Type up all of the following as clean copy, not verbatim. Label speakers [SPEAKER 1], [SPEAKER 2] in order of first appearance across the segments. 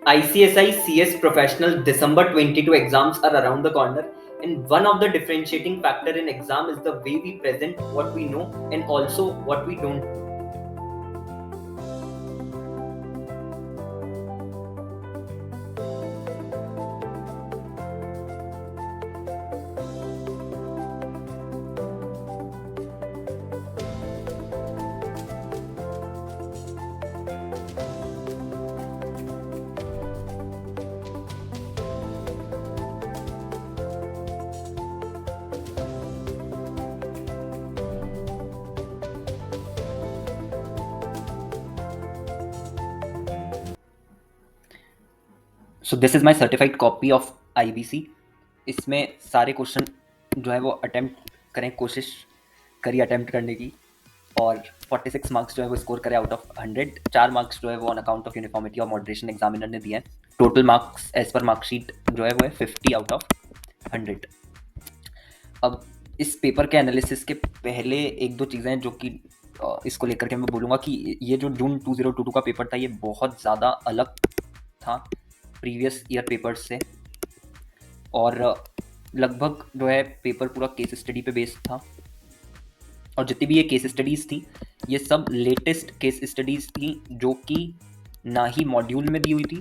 [SPEAKER 1] ICSI CS Professional December 22 exams are around the corner, and one of the differentiating factor in exam is the way we present what we know and also what we don't.
[SPEAKER 2] So this is my certified copy of IBC। इसमें सारे question जो है वो attempt करें, कोशिश करिए attempt करने की, और 46 मार्क्स जो है वो स्कोर करें आउट ऑफ 100। 4 मार्क्स जो है वो ऑन अकाउंट ऑफ यूनिफॉर्मिटी और मॉडरेशन एग्जामिनर ने दिए हैं। टोटल मार्क्स एज पर मार्कशीट जो है वो है 50 आउट ऑफ 100। अब इस पेपर के एनालिसिस के पहले एक दो चीज़ें जो कि इसको लेकर के मैं बोलूँगा कि ये जो जून 2022 का पेपर था ये बहुत ज़्यादा अलग था प्रीवियस ईयर पेपर्स से, और लगभग जो है पेपर पूरा केस स्टडी पे बेस्ड था, और जितनी भी ये केस स्टडीज़ थी ये सब लेटेस्ट केस स्टडीज़ थी जो कि ना ही मॉड्यूल में दी हुई थी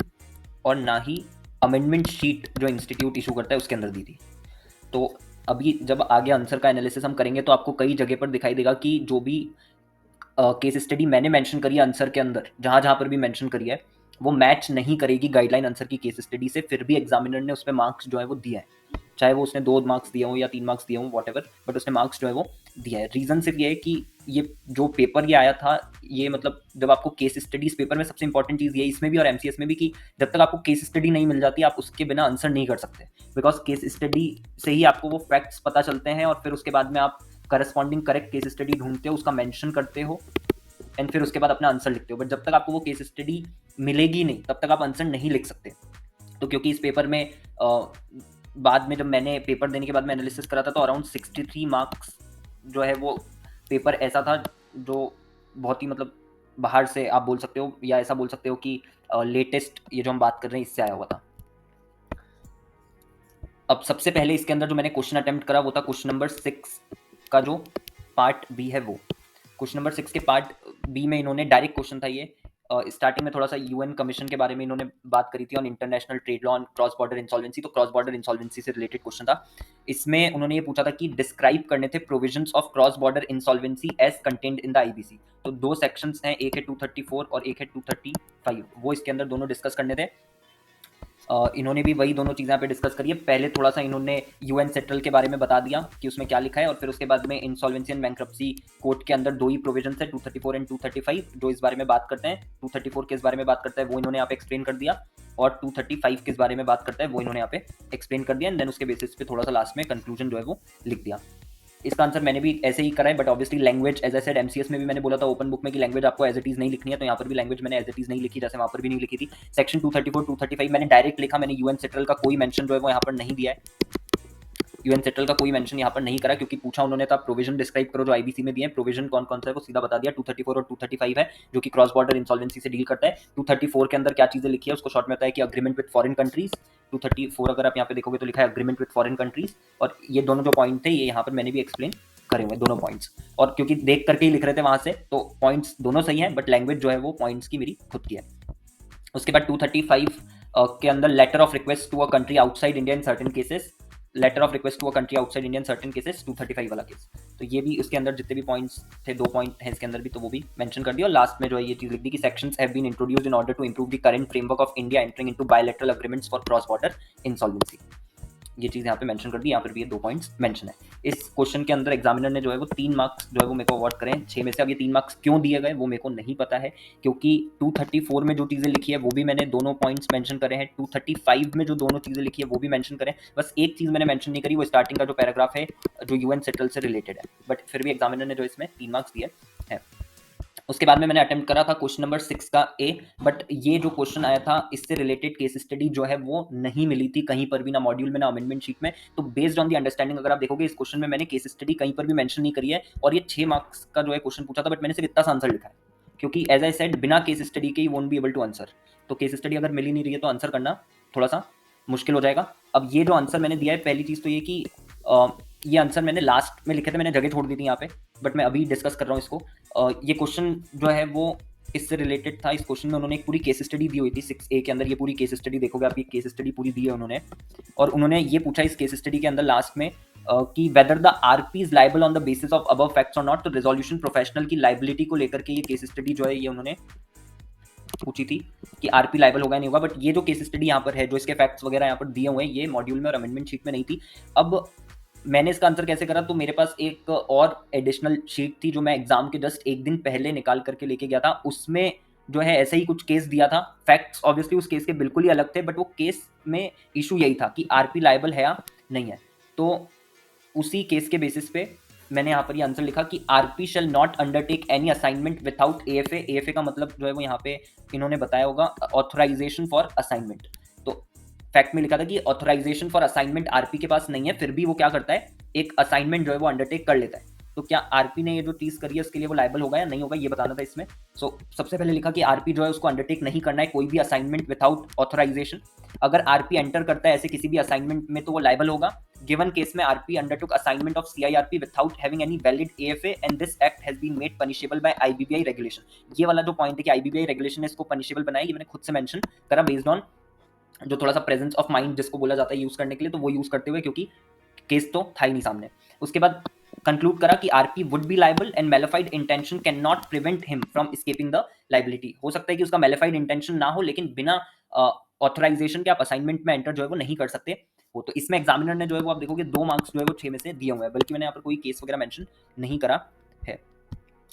[SPEAKER 2] और ना ही अमेंडमेंट शीट जो इंस्टीट्यूट इशू करता है उसके अंदर दी थी। तो अभी जब आगे आंसर का एनालिसिस हम करेंगे तो आपको कई जगह पर दिखाई देगा कि जो भी केस स्टडी मैंने मेंशन करी है आंसर के अंदर, जहाँ जहाँ पर भी मेंशन करी है वो मैच नहीं करेगी गाइडलाइन आंसर की केस स्टडी से, फिर भी एग्जामिनर ने उस पर मार्क्स जो है वो दिया है, चाहे वो उसने 2 मार्क्स दिए हों या 3 मार्क्स दिए हों, वॉट एवर, बट उसने मार्क्स जो है वो दिया है। रीज़न सिर्फ ये है कि ये जो पेपर ये आया था ये मतलब जब आपको केस स्टडीज पेपर में सबसे इंपॉर्टेंट चीज़ ये इसमें भी और MCS में भी कि जब तक आपको केस स्टडी नहीं मिल जाती आप उसके बिना आंसर नहीं कर सकते, बिकॉज केस स्टडी से ही आपको वो फैक्ट्स पता चलते हैं और फिर उसके बाद में आप करस्पॉन्डिंग करेक्ट केस स्टडी ढूंढते हो, उसका मेंशन करते हो एंड फिर उसके बाद अपना आंसर लिखते हो। बट जब तक आपको वो केस स्टडी मिलेगी नहीं तब तक आप आंसर नहीं लिख सकते। तो क्योंकि इस पेपर में बाद में जब मैंने पेपर देने के बाद में एनालिसिस करा था तो अराउंड 63 मार्क्स जो है वो पेपर ऐसा था जो बहुत ही मतलब बाहर से आप बोल सकते हो या ऐसा बोल सकते हो कि लेटेस्ट ये जो हम बात कर रहे हैं इससे आया हुआ था। अब सबसे पहले इसके अंदर जो मैंने क्वेश्चन अटेम्प्ट करा वो था क्वेश्चन नंबर 6 का जो पार्ट बी है वो। क्वेश्चन नंबर 6 के पार्ट बी में इन्होंने डायरेक्ट क्वेश्चन था ये, स्टार्टिंग में थोड़ा सा UN कमीशन के बारे में इन्होंने बात करी थी on international trade law on cross border insolvency, तो क्रॉस बॉर्डर इंसॉल्वेंसी से रिलेटेड क्वेश्चन था। इसमें उन्होंने ये पूछा था कि डिस्क्राइब करने थे provisions of cross border insolvency as contained in the IBC। तो 2 सेक्शंस हैं, एक है 234 और एक है 235, वो इसके अंदर दोनों डिस्कस करने थे। इन्होंने भी वही दोनों चीज़ें यहाँ पे डिस्कस करी है। पहले थोड़ा सा इन्होंने UN सेटल के बारे में बता दिया कि उसमें क्या लिखा है, और फिर उसके बाद में इंसॉल्वेंसी एंड बैंक्रप्सी कोड के अंदर 2 ही प्रोविजन है, 234 एंड 235, जो इस बारे में बात करते हैं। 234 किस बारे में बात करता है वो इन्होंने यहाँ पे एक्सप्लेन कर दिया, और 235 किस बारे में बात करता है वो इन्होंने यहाँ पे एक्सप्लेन कर दिया, एंड देन उसके बेसिस पे थोड़ा सा लास्ट में कंक्लूजन जो है वो लिख दिया। इसका आंसर मैंने भी ऐसे ही करा है, but obviously language as I said MCS में भी मैंने बोला था ओपन बुक में कि लैंग्वेज आपको एज इट इज नहीं लिखनी है, तो यहाँ पर भी लैंग्वेज मैंने एज इट इज नहीं लिखी, जैसे वहाँ पर भी नहीं लिखी थी। सेक्शन 234 235 मैंने डायरेक्ट लिखा, मैंने UN सेटल का कोई मेंशन जो है वो यहाँ पर नहीं दिया है। UN सेटल का कोई मेंशन यहाँ पर नहीं करा, क्योंकि पूछा उन्होंने था प्रोविजन डिस्क्राइब करो जो IBC में दिए हैं, प्रोविजन कौन कौन सा है वो सीधा बता दिया। 234 और 235 है जो कि क्रॉस बॉर्डर इंसॉल्वेंसी से डील करता है। 234 के अंदर क्या चीज़ें लिखी है उसको शॉर्ट में होता है कि अग्रीमेंट विद फॉरेन कंट्रीज। 234 अगर आप यहाँ पे देखोगे तो लिखा है अग्रीमेंट विद फॉरेन कंट्रीज, और ये दोनों जो पॉइंट थे ये यहाँ पर मैंने भी एक्सप्लेन करे हुए दोनों पॉइंट्स, और क्योंकि देख करके ही लिख रहे थे वहां से तो पॉइंट्स दोनों सही हैं, बट लैंग्वेज जो है वो पॉइंट्स की मेरी खुद की है। उसके बाद 235 के अंदर letter of request to a country outside India in certain cases, letter of request to a country outside India in certain cases 235 वाला केस। तो ये भी उसके अंदर जितने भी पॉइंट्स थे, 2 पॉइंट है इसके अंदर भी, तो वो भी मेंशन कर दिया। और लास्ट में जो है ये चीज लिख दी कि sections have been introduced in order to improve the current framework of India entering into bilateral agreements for cross border insolvency. ये चीज़ यहाँ पे मेंशन कर दी, यहाँ पर भी ये 2 पॉइंट्स मेंशन है। इस क्वेश्चन के अंदर एग्जामिनर ने जो है वो 3 मार्क्स जो है वो मेरे को अवार्ड करें 6 में से। अब ये 3 मार्क्स क्यों दिए गए वो मेरे को नहीं पता है, क्योंकि 234 में जो चीज़ें लिखी है वो भी मैंने दोनों पॉइंट्स मेंशन करे हैं, 235 में जो दोनों चीज़ें लिखी है वो भी मेंशन करें। बस एक चीज़ मैंने मेंशन नहीं करी, वो स्टार्टिंग का जो पैराग्राफ है जो UN सेटल से रिलेटेड है, बट फिर भी एग्जामिनर ने जो इसमें 3 मार्क्स दिए हैं। उसके बाद में मैंने अटेम्प्ट करा था क्वेश्चन नंबर 6 का A, बट ये जो क्वेश्चन आया था इससे रिलेटेड केस स्टडी जो है वो नहीं मिली थी कहीं पर भी, ना मॉड्यूल में ना अमेंडमेंट शीट में। तो बेस्ड ऑन दी अंडरस्टैंडिंग अगर आप देखोगे इस क्वेश्चन में मैंने केस स्टडी कहीं पर भी मेंशन नहीं करी है, और ये 6 मार्क्स का जो है क्वेश्चन पूछा था, बट मैंने सिर्फ इतना सा आंसर लिखा है। क्योंकि एज आई सेड बिना केस स्टडी के ही won't be able to answer. तो केस स्टडी अगर मिल ही नहीं रही है तो आंसर करना थोड़ा सा मुश्किल हो जाएगा। अब ये जो आंसर मैंने दिया है, पहली चीज़ तो ये कि ये आंसर मैंने लास्ट में लिखे थे, मैंने जगह छोड़ दी थी यहाँ पे, बट मैं अभी डिस्कस कर रहा हूँ इसको। ये क्वेश्चन जो है वो इससे रिलेटेड था। इस क्वेश्चन में उन्होंने एक पूरी केस स्टडी दी हुई थी 6A के अंदर। ये पूरी केस स्टडी देखोगे आप, ये केस स्टडी पूरी दी है उन्होंने, और उन्होंने ये पूछा इस केस स्टडी के अंदर लास्ट में कि whether the RP is liable on the basis of above facts और नॉट। तो रेजोल्यूशन प्रोफेशनल की लाइबिलिटी को लेकर के ये केस स्टडी जो है ये उन्होंने पूछी थी कि आरपी लाइबल होगा नहीं होगा। बट ये जो केस स्टडी यहाँ पर है, जो इसके फैक्ट्स वगैरह यहाँ पर दिए हुए हैं, ये मॉड्यूल में और अमेंडमेंट शीट में नहीं थी। अब मैंने इसका आंसर कैसे करा, तो मेरे पास एक और एडिशनल शीट थी जो मैं एग्जाम के जस्ट एक दिन पहले निकाल करके लेके गया था। उसमें जो है ऐसे ही कुछ केस दिया था, फैक्ट्स ऑब्वियसली उस केस के बिल्कुल ही अलग थे, बट वो केस में इशू यही था कि आरपी लाइबल है या नहीं है। तो उसी केस के बेसिस पे मैंने यहाँ पर ये आंसर लिखा कि RP shall not undertake any assignment without AFA. AFA का मतलब जो है वो यहाँ पे इन्होंने बताया होगा ऑथराइजेशन फॉर असाइनमेंट। तो फैक्ट में लिखा था कि ऑथराइजेशन फॉर असाइनमेंट आरपी के पास नहीं है, फिर भी वो क्या करता है, एक असाइनमेंट जो है वो अंडरटेक कर लेता है। तो क्या आरपी ने ये जो चीज करी है उसके लिए वो लाइबल होगा या नहीं होगा, ये बताना था इसमें। सो सबसे पहले लिखा कि आरपी जो है उसको अंडरटेक नहीं करना है कोई भी असाइनमेंट विदाउट ऑथराइजेशन। अगर आरपी एंटर करता है ऐसे किसी भी असाइनमेंट में तो वो लाइबल होगा। गिवन केस में RP undertook assignment of CIRP without having any valid AFA and this act has been made punishable by IBBI regulation. ये वाला जो पॉइंट है कि आईबीबीआई रेगुलेशन ने इसको पनिशेबल बनाया, ये मैंने खुद से मेंशन करा बेस्ड ऑन जो थोड़ा सा प्रेजेंस ऑफ माइंड जिसको बोला जाता है यूज करने के लिए, तो वो यूज करते हुए, क्योंकि केस तो था ही नहीं सामने। उसके बाद कंक्लूड करा कि RP would be liable and malafide intention can not prevent him from escaping the liability. हो सकता है कि उसका मेलिफाइड इंटेंशन ना हो, लेकिन बिना ऑथराइजेशन के आप असाइनमेंट में एंटर जो है वो नहीं कर सकते हो। तो इसमें एग्जामिनर ने जो है वो आप देखोगे 2 मार्क्स जो है वो 6 में से दिए हुए हैं, बल्कि मैंने यहाँ पर कोई केस वगैरह मेंशन नहीं करा है।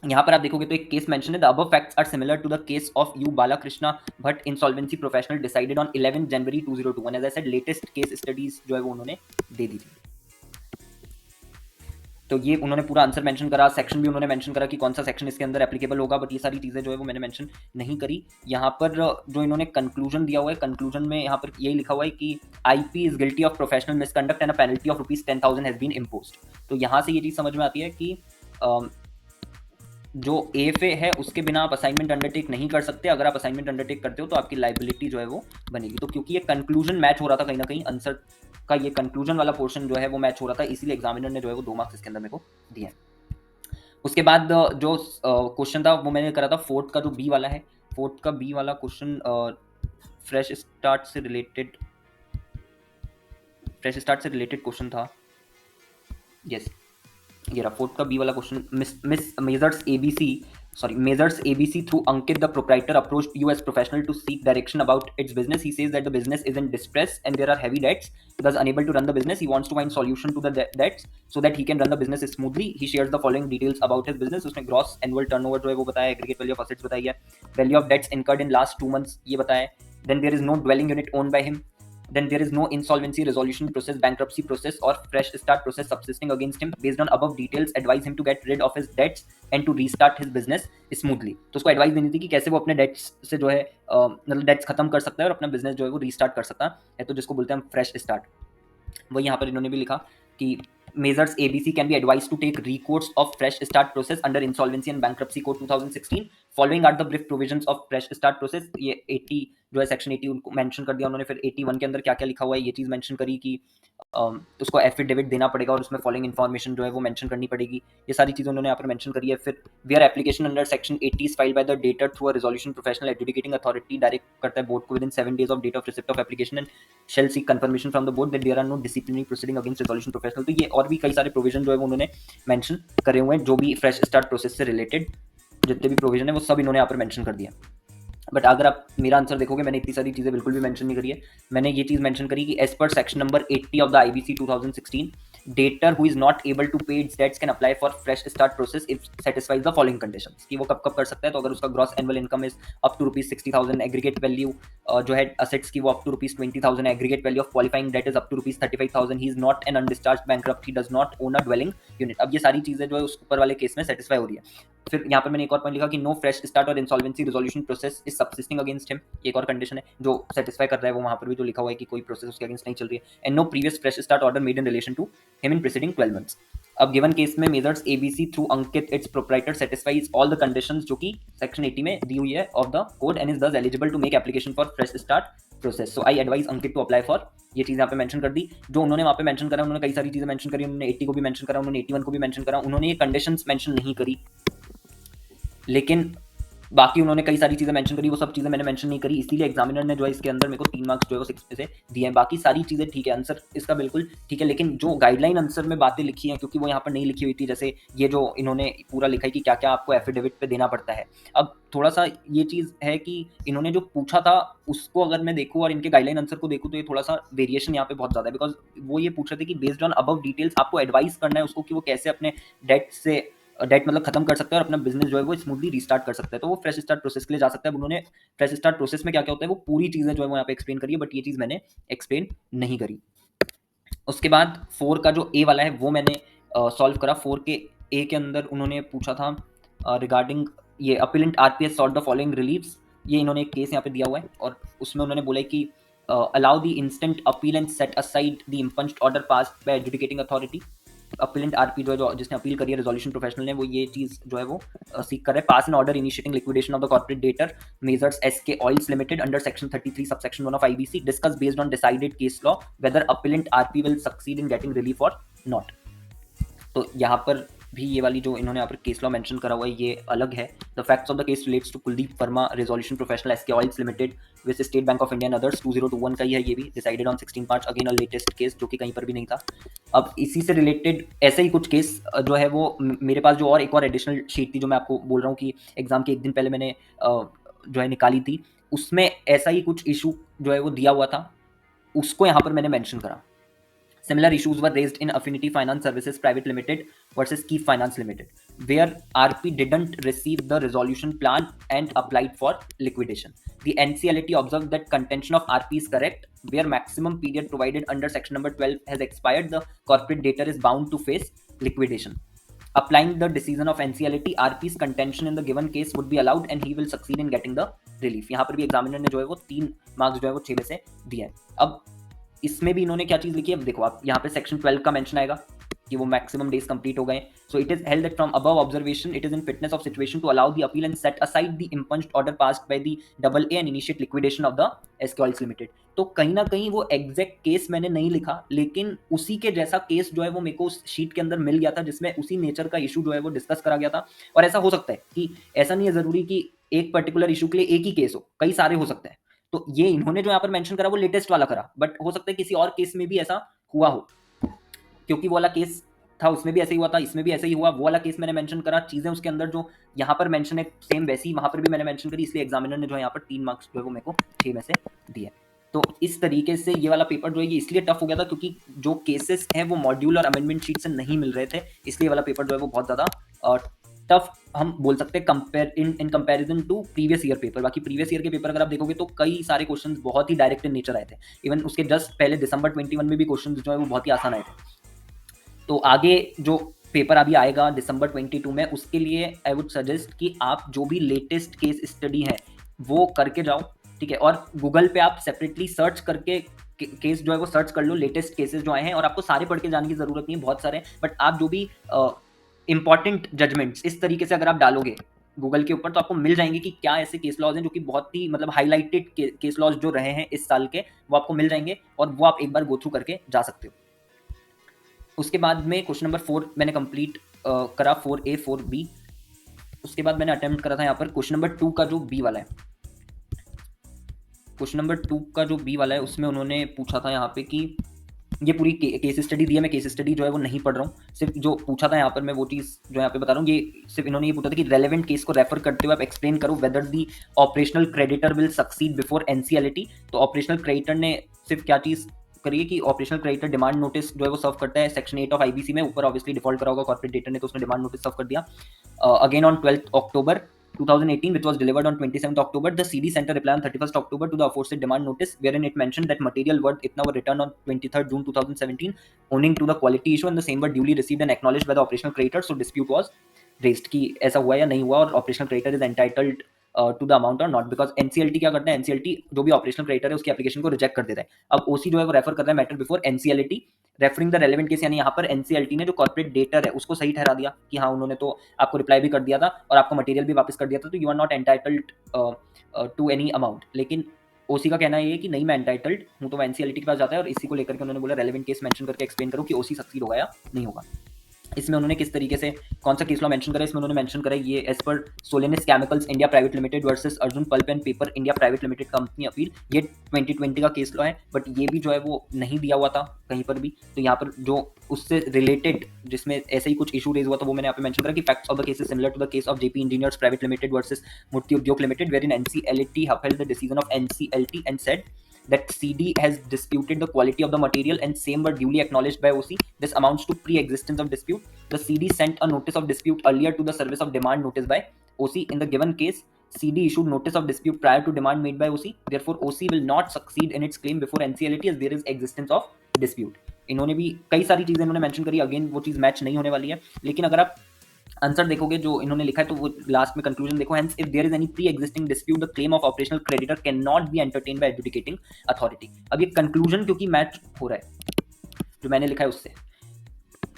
[SPEAKER 2] यहाँ पर आप देखोगे तो एक केस मेंशन है, the above facts are similar to the case of U Balakrishna Bhat insolvency professional decided on 11 January 2021। As I said latest case studies जो है वो उन्होंने दे दी थी। तो ये उन्होंने पूरा आंसर मेंशन करा, सेक्शन भी उन्होंने मेंशन करा कि कौन सा सेक्शन इसके अंदर एप्लीकेबल होगा, बट ये सारी चीज़ें जो है वो मैंने मेंशन नहीं करी। यहाँ पर जो इन्होंने कंक्लूजन दिया हुआ है, कंक्लूजन में यहाँ पर यही लिखा हुआ है कि IP is guilty of professional misconduct and a penalty of ₹10,000 has been imposed. तो यहाँ से ये चीज़ समझ में आती है कि जो एएफए है उसके बिना आप असाइनमेंट अंडरटेक नहीं कर सकते। अगर आप असाइनमेंट अंडरटेक करते हो तो आपकी लाइबिलिटी जो है वो बनेगी। तो क्योंकि ये कंक्लूजन मैच हो रहा था कहीं ना कहीं, आंसर का ये कंक्लूजन वाला पोर्शन जो है वो मैच हो रहा था, इसीलिए एग्जामिनर ने जो है वो 2 मार्क्स इसके अंदर मेरे को दिए हैं। उसके बाद जो क्वेश्चन था वो मैंने करा था फोर्थ का, जो बी वाला है, फोर्थ का बी वाला क्वेश्चन फ्रेश स्टार्ट से रिलेटेड क्वेश्चन था। यस, ये रहा फोर्थ का बी वाला question. Measures ABC through Ankit, the proprietor, approached you as professional to seek direction about its business. He says that the business is in distress and there are heavy debts. Thus, unable to run the business, he wants to find solution to the debts so that he can run the business smoothly. He shares the following details about his business. उसने gross annual turnover जो है वो बताया, aggregate value of assets बताई है, value of debts incurred in last 2 months ये बताया है, then there is no dwelling unit owned by him, then there is no insolvency resolution process, bankruptcy process or fresh start process subsisting against him. Based on above details, advise him to get rid of his debts and to restart his business smoothly. तो उसको advice देनी थी कि कैसे वो अपने dates से जो है मतलब डेट्स खत्म कर सकता है और अपना बिजनेस जो है वो रीस्टार्ट कर सकता है, तो जिसको बोलते हैं हम फ्रेश स्टार्ट। वही यहाँ पर इन्होंने भी लिखा कि measures ABC can be advised to take recourse of fresh start process under insolvency and bankruptcy code 2016 following are the brief provisions of fresh start process। ये 80 जो है सेक्शन 80 उनको मेंशन कर दिया उन्होंने। फिर 81 के अंदर क्या क्या लिखा हुआ है ये चीज़ मेंशन करी कि उसको एफिडेविट देना पड़ेगा और उसमें फॉलोइंग इन्फॉर्मेशन जो है वो मेंशन करनी पड़ेगी। ये सारी चीज़ें उन्होंने यहाँ पर मेंशन करी है। फिर where application under section 80 is filed by the debtor through a resolution professional adjudicating authority direct करता है बोर्ड को within 7 days of date of receipt of application and shall seek confirmation from the board that there are no disciplinary proceeding against resolution professional. तो ये और भी कई सारे provision जो है वो उन्होंने मेंशन करे हुए हैं, जो भी फ्रेश स्टार्ट प्रोसेस से रिलेटेड जितने भी प्रोविजन है वो सब इन्होंने यहाँ पर मेंशन कर दिया। बट अगर आप मेरा आंसर देखोगे मैंने इतनी सारी चीज़ें बिल्कुल भी मेंशन नहीं करी है। मैंने ये चीज़ मेंशन करी कि as per section number 80 of the IBC 2016 debtor who is not able to pay its debts can apply for fresh start process if satisfies the following conditions. कि वो कब कब कर सकता है, तो अगर उसका gross annual income is up to ₹60,000, aggregate value जो है असेट्स की वो up to ₹20,000, aggregate value of qualifying debt is up to ₹35,000, he is not an undischarged bankrupt, he does not own a dwelling unit. अब ये सारी चीज़ें जो है उस ऊपर वाले केस में सेटिस्फाई हो रही है। फिर यहाँ पर मैंने एक और पॉइंट लिखा कि नो फ्रेश स्टार्ट और insolvency resolution process is subsisting against him. एक और कंडीशन है जो सेटिस्फाई कर रहा है वो वहाँ पर भी जो लिखा हुआ है कि कोई प्रोसेस उसके अगेंस्ट नहीं चल रही है। And no previous fresh start order made in relation to him in preceding 12 months। अब गिवन केस में messrs ABC through Ankit its proprietor satisfies all the conditions जो कि सेक्शन 80 में दी हुई है of the code and is thus eligible to make application for fresh start process. So I advise Ankit to apply for, ये चीज़ यहाँ पे मेंशन कर दी। जो उन्होंने वहाँ पे मेंशन करा, उन्होंने कई सारी चीज़ें मेंशन करी, उन्होंने 80 को भी मेंशन करा, उन्होंने 81 को भी मेंशन करा, उन्होंने ये कंडीशंस मेंशन नहीं करी, लेकिन बाकी उन्होंने कई सारी चीज़ें मेंशन करी, वो सब चीज़ें मैंने मेंशन नहीं करी, इसीलिए एग्जामिनर ने जो है इसके अंदर मेरे को 3 मार्क्स जो है वो 6 में से दिए हैं। बाकी सारी चीज़ें ठीक है, आंसर इसका बिल्कुल ठीक है, लेकिन जो गाइडलाइन आंसर में बातें लिखी हैं, क्योंकि वो यहाँ पर नहीं लिखी हुई थी, जैसे ये जो इन्होंने पूरा लिखा है कि क्या क्या आपको एफिडेविट पे देना पड़ता है। अब थोड़ा सा ये चीज़ है कि इन्होंने जो पूछा था उसको अगर मैं देखूँ और इनके गाइडलाइन आंसर को देखूँ तो ये थोड़ा सा वेरिएशन यहाँ पे बहुत ज़्यादा है, बिकॉज वो ये पूछ रहे थे कि बेस्ड ऑन अबव डिटेल्स आपको एडवाइस करना है उसको कि वो कैसे अपने डेट मतलब खत्म कर सकता है और अपना बिजनेस जो है वो स्मूथली रिस्टार्ट कर सकता है, तो वो फ्रेश स्टार्ट प्रोसेस के लिए जा सकता है। अब उन्होंने फ्रेश स्टार्ट प्रोसेस में क्या क्या होता है वो पूरी चीज़ें जो है वो यहाँ पे एक्सप्लेन करी है, बट ये चीज़ मैंने एक्सप्लेन नहीं करी। उसके बाद 4 का जो ए वाला है वो मैंने सॉल्व करा। 4 के ए के अंदर उन्होंने पूछा था रिगार्डिंग ये appellate RPS sort the following relieves, ये इन्होंने एक केस यहाँ पे दिया हुआ है और उसमें उन्होंने बोला है कि allow the instant appeal and set aside the impugned order passed by adjudicating authority. Appellant RP जो है, जो जिसने अपील करी है रेजोल्यूशन प्रोफेशनल ने, वो ये चीज़ जो है वो सीख कर रहे हैं। Pass an order initiating liquidation of the corporate debtor messrs SK oils limited under section 33 subsection 1 of IBC, discuss based on decided case law whether appellant RP will succeed in getting relief और not. तो यहाँ पर भी ये वाली जो इन्होंने यहाँ पर केस लॉ मेंशन करा हुआ है ये अलग है। The facts of the case relates to Kuldeep Verma resolution professional SK oils Limited with State Bank of India and others 2021 का ही है ये भी, decided on 16 March, again a latest case जो कि कहीं पर भी नहीं था। अब इसी से रिलेटेड ऐसे ही कुछ केस जो है वो मेरे पास जो और एक और एडिशनल शीट थी जो मैं आपको बोल रहा हूँ कि एग्जाम के एक दिन पहले मैंने जो है निकाली थी, उसमें ऐसा ही कुछ इशू जो है वो दिया हुआ था, उसको यहाँ पर मैंने मेंशन करा। Similar issues were raised in Affinity Finance Services Private Limited versus Keep Finance Limited, where RP didn't receive the resolution plan and applied for liquidation. The NCLT observed that contention of RP is correct, where maximum period provided under section number 12 has expired, the corporate debtor is bound to face liquidation. Applying the decision of NCLT, RP's contention in the given case would be allowed and he will succeed in getting the relief. यहाँ पर भी examiner ने जो है वो 3 marks जो है वो 6 में से दिए हैं। अब इसमें भी इन्होंने क्या चीज़ लिखी है, अब देखो आप यहाँ पे सेक्शन 12 का मेंशन आएगा कि वो मैक्सिमम डेज कंप्लीट हो गए। So it is held that from above observation it is in fitness of situation to allow the appeal and set aside the impugned order passed by the double A and initiate liquidation of the SK oils limited. तो कहीं ना कहीं वो exact case मैंने नहीं लिखा, लेकिन उसी के जैसा केस जो है वो मेरे को उस शीट के अंदर मिल गया था जिसमें उसी नेचर का इशू जो है वो डिस्कस करा गया था। और ऐसा हो सकता है कि ऐसा नहीं है जरूरी कि एक पर्टिकुलर इशू के लिए एक ही केस हो, कई सारे हो सकते हैं। तो ये इन्होंने जो यहाँ पर मेंशन करा वो लेटेस्ट वाला करा, बट हो सकता है किसी और केस में भी ऐसा हुआ हो, क्योंकि वो वाला केस था उसमें भी ऐसे ही हुआ था, इसमें भी ऐसे ही हुआ। वो वाला केस मैंने मेंशन करा, चीजें उसके अंदर जो यहाँ पर मेंशन है सेम वैसी वहां पर भी मैंने मेंशन करी, इसलिए एग्जामिनर ने जो है यहाँ पर 3 मार्क्स जो है वो मेरे को 6 में से दिए। तो इस तरीके से ये वाला पेपर जो है ये इसलिए टफ हो गया था क्योंकि जो केसेस हैं वो मॉड्यूल और अमेंडमेंट शीट से नहीं मिल रहे थे, इसलिए वाला पेपर जो है वो बहुत ज्यादा टफ हम बोल सकते हैं compare in comparison to previous year paper. बाकी प्रीवियस ईयर के पेपर अगर आप देखोगे तो कई सारे क्वेश्चंस बहुत ही डायरेक्ट इन नेचर आए थे, इवन उसके जस्ट पहले दिसंबर 21 में भी क्वेश्चंस जो है वो बहुत ही आसान आए थे। तो आगे जो पेपर अभी आएगा दिसंबर 22 में, उसके लिए आई वुड सजेस्ट कि आप जो भी लेटेस्ट केस स्टडी है वो करके जाओ, ठीक है। और गूगल पे आप सेपरेटली सर्च करके केस जो है वो सर्च कर लो, लेटेस्ट केसेस जो आए हैं, और आपको सारे पढ़ के जाने की जरूरत नहीं है, बहुत सारे, बट आप जो भी इंपॉर्टेंट जजमेंट्स इस तरीके से अगर आप डालोगे गूगल के ऊपर तो आपको मिल जाएंगे कि क्या ऐसे केस लॉज हैं जो कि बहुत ही मतलब हाईलाइटेड केस लॉज जो रहे हैं इस साल के, वो आपको मिल जाएंगे और वो आप एक बार गो थ्रू करके जा सकते हो। उसके बाद में क्वेश्चन नंबर 4 मैंने कंप्लीट करा, 4A 4B। उसके बाद मैंने अटेम्प्ट करा था यहाँ पर क्वेश्चन नंबर 2 का जो बी वाला है। क्वेश्चन नंबर 2 का जो बी वाला है उसमें उन्होंने पूछा था यहाँ पे कि ये पूरी केस स्टडी दी है, मैं केस स्टडी जो है वो नहीं पढ़ रहा हूँ, सिर्फ जो पूछा था यहाँ पर मैं वो चीज़ जो यहाँ पे बता रहा हूँ। ये सिर्फ इन्होंने ये पूछा था कि रेलेवेंट केस को रेफर करते हुए आप एक्सप्लेन करो weather the operational creditor will succeed before NCLT. तो ऑपरेशनल क्रेडिटर ने सिर्फ क्या चीज़ करिए कि ऑपरेशनल क्रेडिटर डिमांड नोटिस जो है वो सर्व करता है सेक्शन 8 ऑफ आईबीसी में, ऊपर ऑब्वियसली डिफॉल्ट करा होगा कॉर्पोरेट डेटर ने, तो उसने डिमांड नोटिस सर्व कर दिया again on 12 October 2018, which was delivered on 27th October. The CD center replied on 31st October to the aforesaid demand notice, wherein it mentioned that material worth itna were returned on 23rd June 2017, owing to the quality issue, and the same were duly received and acknowledged by the operational creditor. So dispute was raised कि ऐसा हुआ या नहीं हुआ और operational creditor is entitled to the amount or not, because NCLT क्या करता है, NCLT जो भी operational creditor है उसकी application को reject कर देता है। अब OC जो है वो रेफर कर रहा है matter before NCLT referring the relevant case, यानी यहाँ पर एनसीएलटी ने जो कॉर्पोरेट डेटर है उसको सही ठहरा दिया कि हाँ उन्होंने तो आपको रिप्लाई भी कर दिया था और आपको मटेरियल भी वापस कर दिया था, तो you are not entitled to any amount. लेकिन ओसी का कहना ये है कि नहीं, मैं एंटाइटल्ड हूँ, तो वो एनसीएलटी के पास जाता है और इसी को लेकर के उन्होंने बोला रेलेवेंट केस मेंशन करके एक्सप्लेन करो कि ओसी सक्सीड होगा या नहीं होगा। इसमें उन्होंने किस तरीके से कौन सा केस लॉ मेंशन करा, इसमें उन्होंने मेंशन करा ये as per Solenis chemicals India private limited versus Arjun pulp and paper India private limited company appeal, ये 2020 का केस लॉ है, बट ये भी जो है वो नहीं दिया हुआ था कहीं पर भी। तो यहाँ पर जो उससे रिलेटेड जिसमें ऐसे ही कुछ इशू रेज हुआ था वो मैंने यहाँ पे मेंशन करा कि facts of the case is similar to the case of JP engineers private limited versus Murti Udyog limited, where in NCLT upheld the decision of NCLT and said that CD has disputed the quality of the material and same were duly acknowledged by OC. This amounts to pre-existence of dispute. The CD sent a notice of dispute earlier to the service of demand notice by OC. In the given case, CD issued notice of dispute prior to demand made by OC. Therefore, OC will not succeed in its claim before NCLT as there is existence of dispute. इन्होंने भी कई सारी चीजें इन्होंने mention करी, again वो चीज match नहीं होने वाली है, लेकिन अगर आप आंसर देखोगे जो इन्होंने लिखा है तो वो लास्ट में कंक्लूजन देखो, hence if there is any pre existing dispute the claim of operational creditor can not be entertain by adjudicating authority. अब ये कंक्लूजन क्योंकि मैच हो रहा है जो मैंने लिखा है उससे,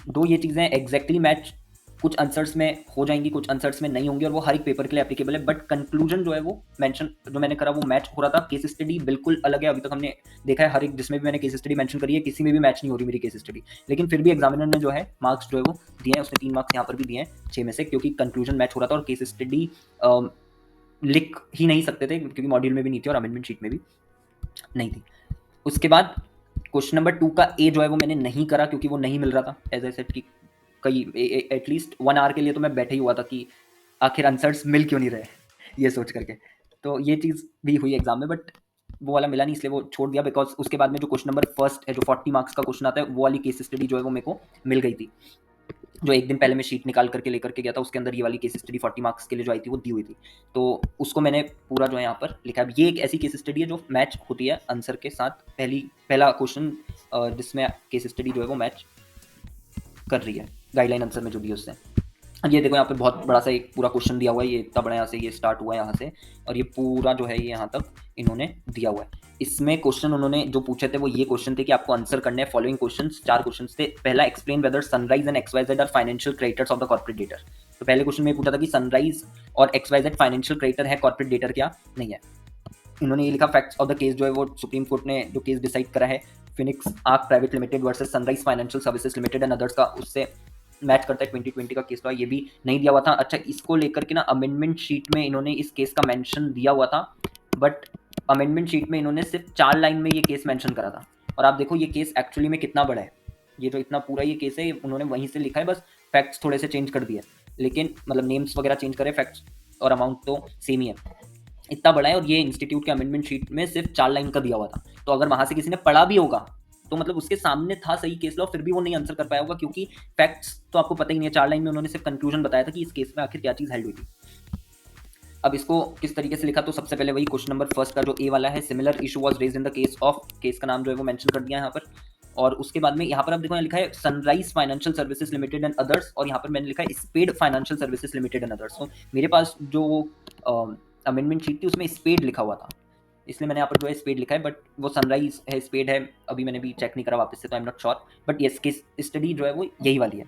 [SPEAKER 2] दो ये चीजें एग्जैक्टली मैच कुछ आंसर्स में हो जाएंगी, कुछ आंसर्स में नहीं होंगी और वो हर एक पेपर के लिए एप्लीकेबल है, बट कंक्लूजन जो है वो मेंशन जो मैंने करा वो मैच हो रहा था। केस स्टडी बिल्कुल अलग है, अभी तक हमने देखा है हर एक जिसमें भी मैंने केस स्टडी मेंशन करी है किसी में भी मैच नहीं हो रही मेरी केस स्टडी, लेकिन फिर भी एग्जामिनर ने जो है मार्क्स जो है वो दिए हैं, उसने 3 मार्क्स यहाँ पर भी दिए हैं 6 में से, क्योंकि कंक्लूजन मैच हो रहा था और केस स्टडी लिख ही नहीं सकते थे क्योंकि मॉड्यूल में भी नहीं थी और अमेंडमेंट शीट में भी नहीं थी। उसके बाद क्वेश्चन नंबर 2 का ए जो है वो मैंने नहीं करा क्योंकि वो नहीं मिल रहा था, एज आई सेड कि कई एटलीस्ट 1 आवर के लिए तो मैं बैठे ही हुआ था कि आखिर आंसर्स मिल क्यों नहीं रहे ये सोच करके, तो ये चीज़ भी हुई एग्जाम में, बट वो वाला मिला नहीं इसलिए वो छोड़ दिया। बिकॉज उसके बाद में जो क्वेश्चन नंबर फर्स्ट है जो 40 मार्क्स का क्वेश्चन आता है वो वाली केस स्टडी जो है वो मेरे को मिल गई थी, जो एक दिन पहले मैं शीट निकाल करके लेकर के गया था, उसके अंदर ये वाली केस स्टडी 40 मार्क्स के लिए जो आई थी वो दी हुई थी, तो उसको मैंने पूरा जो है यहाँ पर लिखा है। ये एक ऐसी केस स्टडी है जो मैच होती है आंसर के साथ, पहला क्वेश्चन जिसमें केस स्टडी जो है वो मैच कर रही है गाइडलाइन आंसर में जो भी उससे। ये देखो यहाँ पे बहुत बड़ा सा एक पूरा क्वेश्चन दिया हुआ है, ये इतना बड़ा यहाँ से ये स्टार्ट हुआ है यहाँ से और ये पूरा जो है ये यहाँ तक इन्होंने दिया हुआ है। इसमें क्वेश्चन उन्होंने जो पूछे थे वो ये क्वेश्चन थे कि आपको आंसर करने हैं फॉलोइंग क्वेश्चंस, 4 क्वेश्चंस थे। पहला, explain whether Sunrise and XYZ are financial creditors of the corporate debtor. तो पहले क्वेश्चन में पूछा था कि सनराइज और एक्सवाईजेड फाइनेंशियल क्रेडिटर है, कॉर्पोरेट डेटर क्या नहीं है। इन्होंने ये लिखा फैक्ट्स ऑफ द केस जो है वो सुप्रीम कोर्ट ने जो केस डिसाइड करा है Phoenix arc private limited versus sunrise Financial Services Limited and others का, उससे मैच करता है 2020 का केस लॉ, ये भी नहीं दिया हुआ था। अच्छा, इसको लेकर के ना अमेंडमेंट शीट में इन्होंने इस केस का मेंशन दिया हुआ था, बट अमेंडमेंट शीट में इन्होंने सिर्फ 4 लाइन में ये केस मेंशन करा था और आप देखो ये केस एक्चुअली में कितना बड़ा है, ये जो इतना पूरा ये केस है उन्होंने वहीं से लिखा है, बस फैक्ट्स थोड़े से चेंज कर दिए, लेकिन मतलब नेम्स वगैरह चेंज करे, फैक्ट्स और अमाउंट तो सेम ही है, इतना बड़ा है। और ये इंस्टीट्यूट के अमेंडमेंट शीट में सिर्फ 4 लाइन का दिया हुआ था, तो अगर वहां से किसी ने पढ़ा भी होगा तो मतलब उसके सामने था सही केस लॉ, फिर भी वो नहीं आंसर कर पाया होगा क्योंकि फैक्ट्स तो आपको पता ही नहीं है। 4 लाइन में उन्होंने सिर्फ कंक्लूजन बताया था कि इस केस में आखिर क्या चीज़ हेल्ड हुई थी। अब इसको किस तरीके से लिखा, तो सबसे पहले वही क्वेश्चन नंबर फर्स्ट का जो ए वाला है, similar issue was raised in the case of, case का नाम जो है वो मेंशन कर दिया है यहाँ पर। और उसके बाद में यहाँ पर आप देखो यहाँ लिखा है Sunrise Financial Services Limited and others, और यहाँ पर मैंने लिखा है Spade Financial Services Limited and others. तो मेरे पास जो अमेंडमेंट शीट थी उसमें स्पेड लिखा हुआ था, इसलिए मैंने यहाँ पर जो है स्पेड लिखा है, बट वो सनराइज है स्पेड है, अभी मैंने भी चेक नहीं करा वापस से, तो I am not sure, but yes case study जो है वो यही वाली है।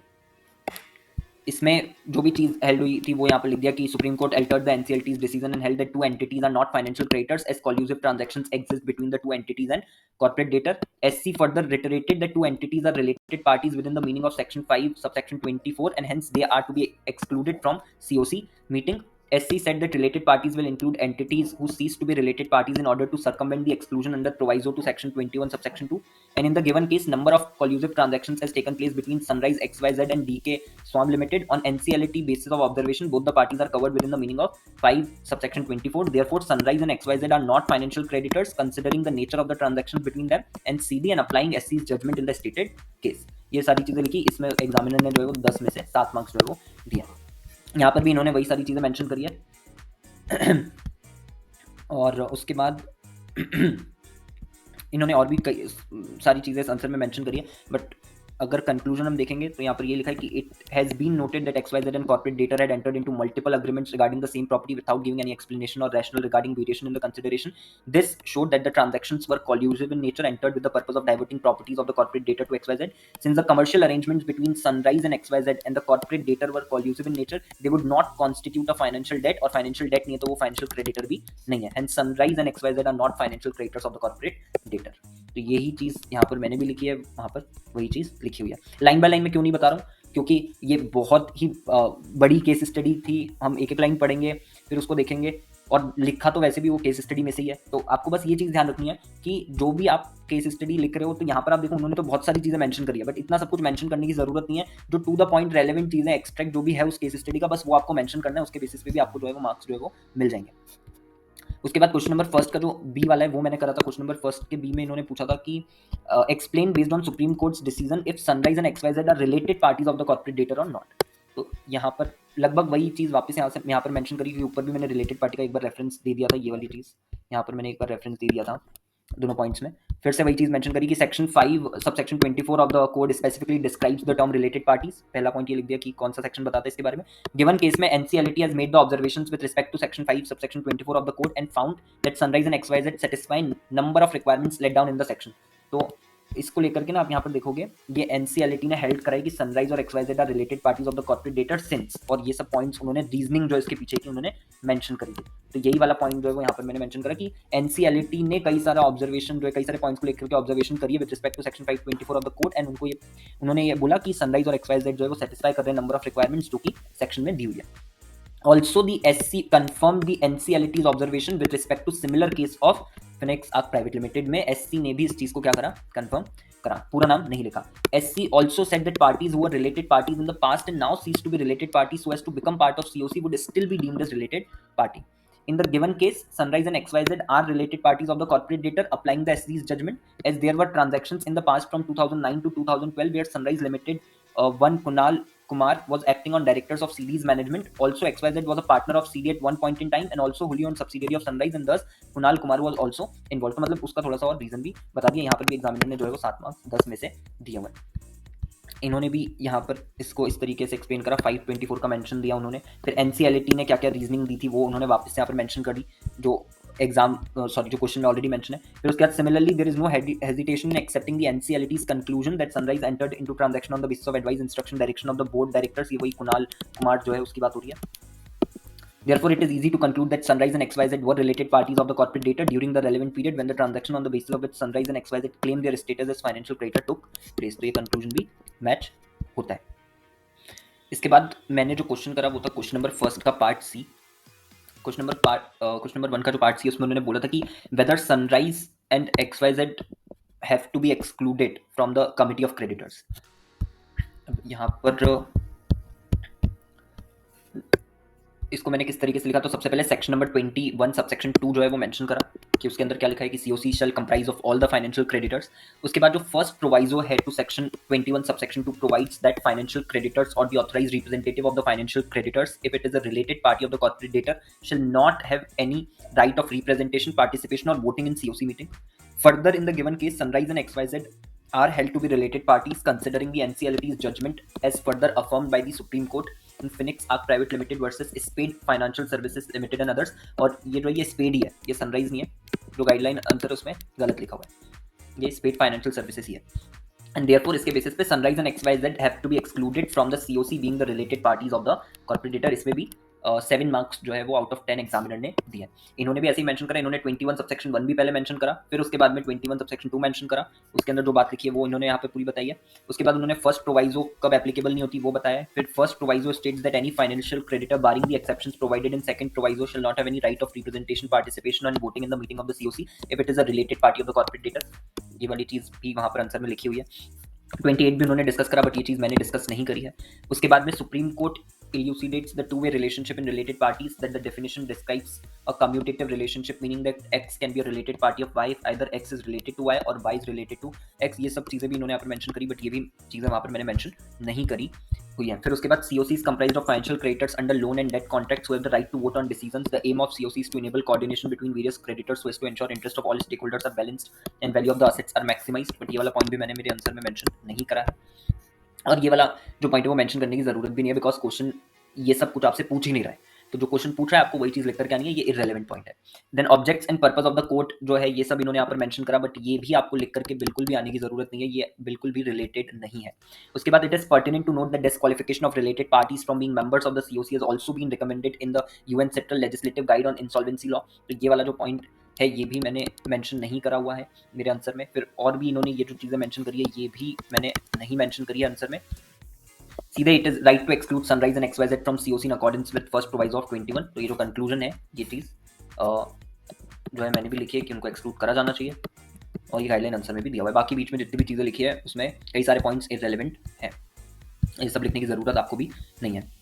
[SPEAKER 2] इसमें जो भी चीज़ हेल्ड हुई थी वो यहाँ पर लिख दिया कि supreme court altered the NCLT's decision and held that 2 entities are not financial creditors as collusive transactions exist between the 2 entities and corporate debtor. SC further reiterated that 2 entities are related parties within the meaning of section 5 subsection 24 and hence they are to be excluded from COC meeting. SC said that related parties will include entities who cease to be related parties in order to circumvent the exclusion under proviso to section 21 subsection 2, and in the given case number of collusive transactions has taken place between Sunrise XYZ and DK Swarm Limited on NCLT basis of observation. Both the parties are covered within the meaning of 5 subsection 24. Therefore Sunrise and XYZ are not financial creditors considering the nature of the transactions between them and CD and applying SC's judgment in the stated case. ये सारी चीजें लिखी, इसमें examiner ने जो है वो 10 में से 7 मार्क्स जो है वो दिया। यहाँ पर भी इन्होंने वही सारी चीज़ें मेंशन करी है और उसके बाद इन्होंने और भी कई सारी चीज़ें इस आंसर में मेंशन करी है, बट अगर कंक्लूजन हम देखेंगे तो यहाँ पर ये लिखा है कि it has been noted that XYZ and corporate debtor had entered into multiple agreements regarding the same property without giving any explanation और rational regarding variation in the consideration. This showed that the transactions were collusive in nature, entered with the purpose of diverting properties of the corporate debtor to XYZ. Since the commercial arrangements between Sunrise and XYZ and the corporate debtor were collusive in nature, they would not constitute a financial debt, और financial debt नहीं है तो वो financial creditor भी नहीं है. Hence Sunrise and XYZ are not financial creditors of the corporate debtor. तो यही चीज़ यहाँ पर मैंने भी लिखी है, वहाँ पर वही चीज़ लिखी हुई है. लाइन बाय लाइन में क्यों नहीं बता रहा हूँ, क्योंकि ये बहुत ही बड़ी केस स्टडी थी. हम एक एक लाइन पढ़ेंगे फिर उसको देखेंगे, और लिखा तो वैसे भी वो केस स्टडी में से ही है. तो आपको बस ये चीज़ ध्यान रखनी है कि जो भी आप केस स्टडी लिख रहे हो, तो यहाँ पर आप देखो उन्होंने तो बहुत सारी चीज़ें मेंशन करी है, बट इतना सब कुछ मेंशन करने की जरूरत नहीं है. जो टू द पॉइंट रेलेवेंट चीज़ें, एक्सट्रैक्ट जो भी है उस केस स्टडी का, बस वो आपको मेंशन करना है. उसके बेसिस पे भी आपको जो है वो मार्क्स जो है वो मिल जाएंगे. उसके बाद क्वेश्चन नंबर फर्स्ट का जो बी वाला है वो मैंने करा था. क्वेश्चन नंबर फर्स्ट के बी में इन्होंने पूछा था कि explain based on supreme court's decision if Sunrise and XYZ are related parties of the corporate debtor और नॉट. तो यहाँ पर लगभग वही चीज़ वापस यहाँ पर मेंशन करी, क्योंकि ऊपर भी मैंने रिलेटेड पार्टी का एक बार रेफरेंस दे दिया था. ये वाली चीज़ यहाँ पर मैंने एक बार रेफरेंस दे दिया था दोनों पॉइंट्स में. फिर से वही चीज़ मेंशन करी कि section 5 subsection 24 of the code specifically describes the term related parties. पहला पॉइंट ये लिख दिया कि कौन सा सेक्शन बताता है इसके बारे में. गिवन केस में NCLT has made the observations with respect to section 5 subsection 24 of the code and found that Sunrise and XYZ satisfy number of requirements let down in the section. तो इसको लेकर के ना आप यहाँ पर देखोगे, ये NCLT ने हेल्ड कराई कि सनराइज और XYZ are related parties of the corporate debtor since, और ये सब पॉइंट्स उन्होंने रीजनिंग जो इसके पीछे की उन्होंने मेंशन करी थी. तो यही वाला पॉइंट जो है वो यहाँ पर मैंने मेंशन करा कि NCLT ने कई सारा ऑब्जर्वेशन जो है, कई सारे पॉइंट्स को लेकर के ऑब्जर्वेशन करी है with respect to section 524 of the code, and उन्होंने ये बोला कि सनराइज और XYZ जो है वो सेटिस्फाई कर रहे हैं नंबर ऑफ रिक्वायरमेंट्स जो कि सेक्शन में दी हुई है. Also, the SC confirmed the NCLT's observation with respect to similar case of Phoenix Arc Private Limited में SC ने भी इस चीज को क्या करा, कंफर्म करा. पूरा नाम नहीं लिखा. SC also said that parties who were related parties in the past and now cease to be related parties so as to become part of COC would still be deemed as related party. In the given case, Sunrise and XYZ are related parties of the corporate debtor, applying the SC's judgment, as there were transactions in the past from 2009 to 2012 where Sunrise Limited, one Kunal Kumar was acting on directors of CD's management. Also, XYZ was a partner of CD at one point in time and also wholly owned subsidiary of Sunrise, and thus Kunal Kumar was also involved. तो मतलब उसका थोड़ा सा और reason भी बता दिया. यहाँ पर भी एग्जामिनर ने जो है वो 7 मार्क्स 10 में से दिए हुए. इन्होंने भी यहाँ पर इसको इस तरीके से एक्सप्लेन करा. 524 का मेंशन दिया उन्होंने. फिर NCLT ने क्या क्या रीजनिंग दी थी वो उन्होंने वापस से यहाँ पर मेंशन करी, जो जो क्वेश्चन में ऑलरेडी मेंशन है. फिर उसके बाद similarly there is no hesitation in accepting the NCLT's conclusion that Sunrise entered into transaction on the basis of advice instruction direction of the board directors. ये वही कुणाल कुमार जो है उसकी बात हो रही है. Therefore, it is easy to conclude that Sunrise and XYZ were related parties of the corporate debtor during the relevant period when the transaction on the basis of which Sunrise and XYZ claimed their status as financial creditor took place. तो ये conclusion भी match होता है. इसके बाद मैंने जो question करा वो था क्वेश्चन नंबर फर्स्ट का पार्ट सी. क्वेश्चन नंबर 1 का जो पार्ट सी उसमें उन्होंने बोला था कि whether Sunrise and XYZ have to be excluded from the committee of creditors. यहाँ पर इसको मैंने किस तरीके से लिखा, तो सबसे पहले सेक्शन नंबर 21 सबसेक्शन 2 जो है वो मेंशन करा कि उसके अंदर क्या लिखा है कि COC shall comprise of all the financial creditors. उसके बाद जो फर्स्ट प्रोवाइजो है to section 21 subsection 2 provides that financial creditors और the authorised representative of the financial creditors if it is a related party of the corporate debtor shall not have any right of representation, participation और voting in COC meeting. Further in the given case Sunrise and XYZ are held to be related parties considering the NCLT's judgment as further affirmed by the Supreme Court in Phoenix Arc Private Limited versus Spade Financial Services Limited and others. और ये जो ये spade ही है, ये sunrise नहीं है. जो guideline answer उसमें गलत लिखा हुआ है, ये स्पेड फाइनेंशियल सर्विसेज ही है. And therefore इसके बेसिस पे Sunrise and XYZ have to be excluded from the COC being the related parties of the corporate debtor. इसमें भी 7 मार्क्स जो है वो आउट ऑफ 10 एग्जामिनर ने दिया. इन्होंने भी ऐसे ही मेंशन करा. इन्होंने 21 सबसेक्शन 1 भी पहले मेंशन करा, फिर उसके बाद में 21 सबसेक्शन 2 मेंशन करा. उसके अंदर जो बात लिखी है वो इन्होंने यहाँ पे पूरी बताई है. उसके बाद उन्होंने फर्स्ट प्रोवाइजो कब एप्लीकेबल नहीं होती वो बताया है. फिर first proviso states that any financial creditor barring the exceptions provided in second proviso shell not have any right of representation, participation and voting in the meeting of the COC if it is a related party of the corporate debtor. ये वाली चीज भी वहाँ पर answer में लिखी हुई है. 28 भी उन्होंने डिस्कस करा, बट ये चीज़ मैंने डिस्कस नहीं करी है. उसके बाद में supreme court elucidates the two-way relationship in related parties, that the definition describes a commutative relationship, meaning that x can be a related party of y if either x is related to y or y is related to x। ये सब चीज़ें भी इन्होंने यहाँ पर mention करी, but ये भी चीज़ें वहाँ पर मैंने मेंशन नहीं करी हुई है। फिर उसके बाद COC is comprised of financial creditors under loan and debt contracts who have the right to vote on decisions. The aim of COC is to enable coordination between various creditors so as to ensure interest of all stakeholders are balanced and value of the assets are maximized। But ये वाला point भी मैंने मेरे answer में mention नहीं करा है, और ये वाला जो पॉइंट है वो मेंशन करने की जरूरत भी नहीं है, बिकॉज क्वेश्चन ये सब कुछ आपसे पूछ ही नहीं रहा है। तो जो क्वेश्चन पूछ रहा है आपको वही चीज लिख करके आनी है, ये इररेलेवेंट पॉइंट है। Then objects and purpose of the court जो है ये सब इन्होंने यहाँ पर मेंशन करा, बट ये भी आपको लिख करके बिल्कुल भी आने की जरूरत नहीं है, ये बिल्कुल भी रिलेटेड नहीं है। उसके बाद it is pertinent to note the disqualification of related parties from being members of the COC has also been recommended in the UN central legislative guide on insolvency law. तो ये वाला जो पॉइंट है ये भी मैंने मेंशन नहीं करा हुआ है मेरे आंसर में। फिर और भी इन्होंने ये जो चीज़ें मेंशन करी है ये भी मैंने नहीं मेंशन करी है आंसर में। सीधे it is right to exclude Sunrise and XYZ from COC in accordance with first proviso of 21। तो ये जो कंक्लूजन है ये चीज़ जो है मैंने भी लिखी है कि उनको एक्सक्लूड करा जाना चाहिए, और ये गाइडलाइन आंसर में भी दिया हुआ है। बाकी बीच में जितनी भी चीज़ें लिखी है उसमें कई सारे पॉइंट्स इररेलेवेंट हैं, ये सब लिखने की ज़रूरत आपको भी नहीं है।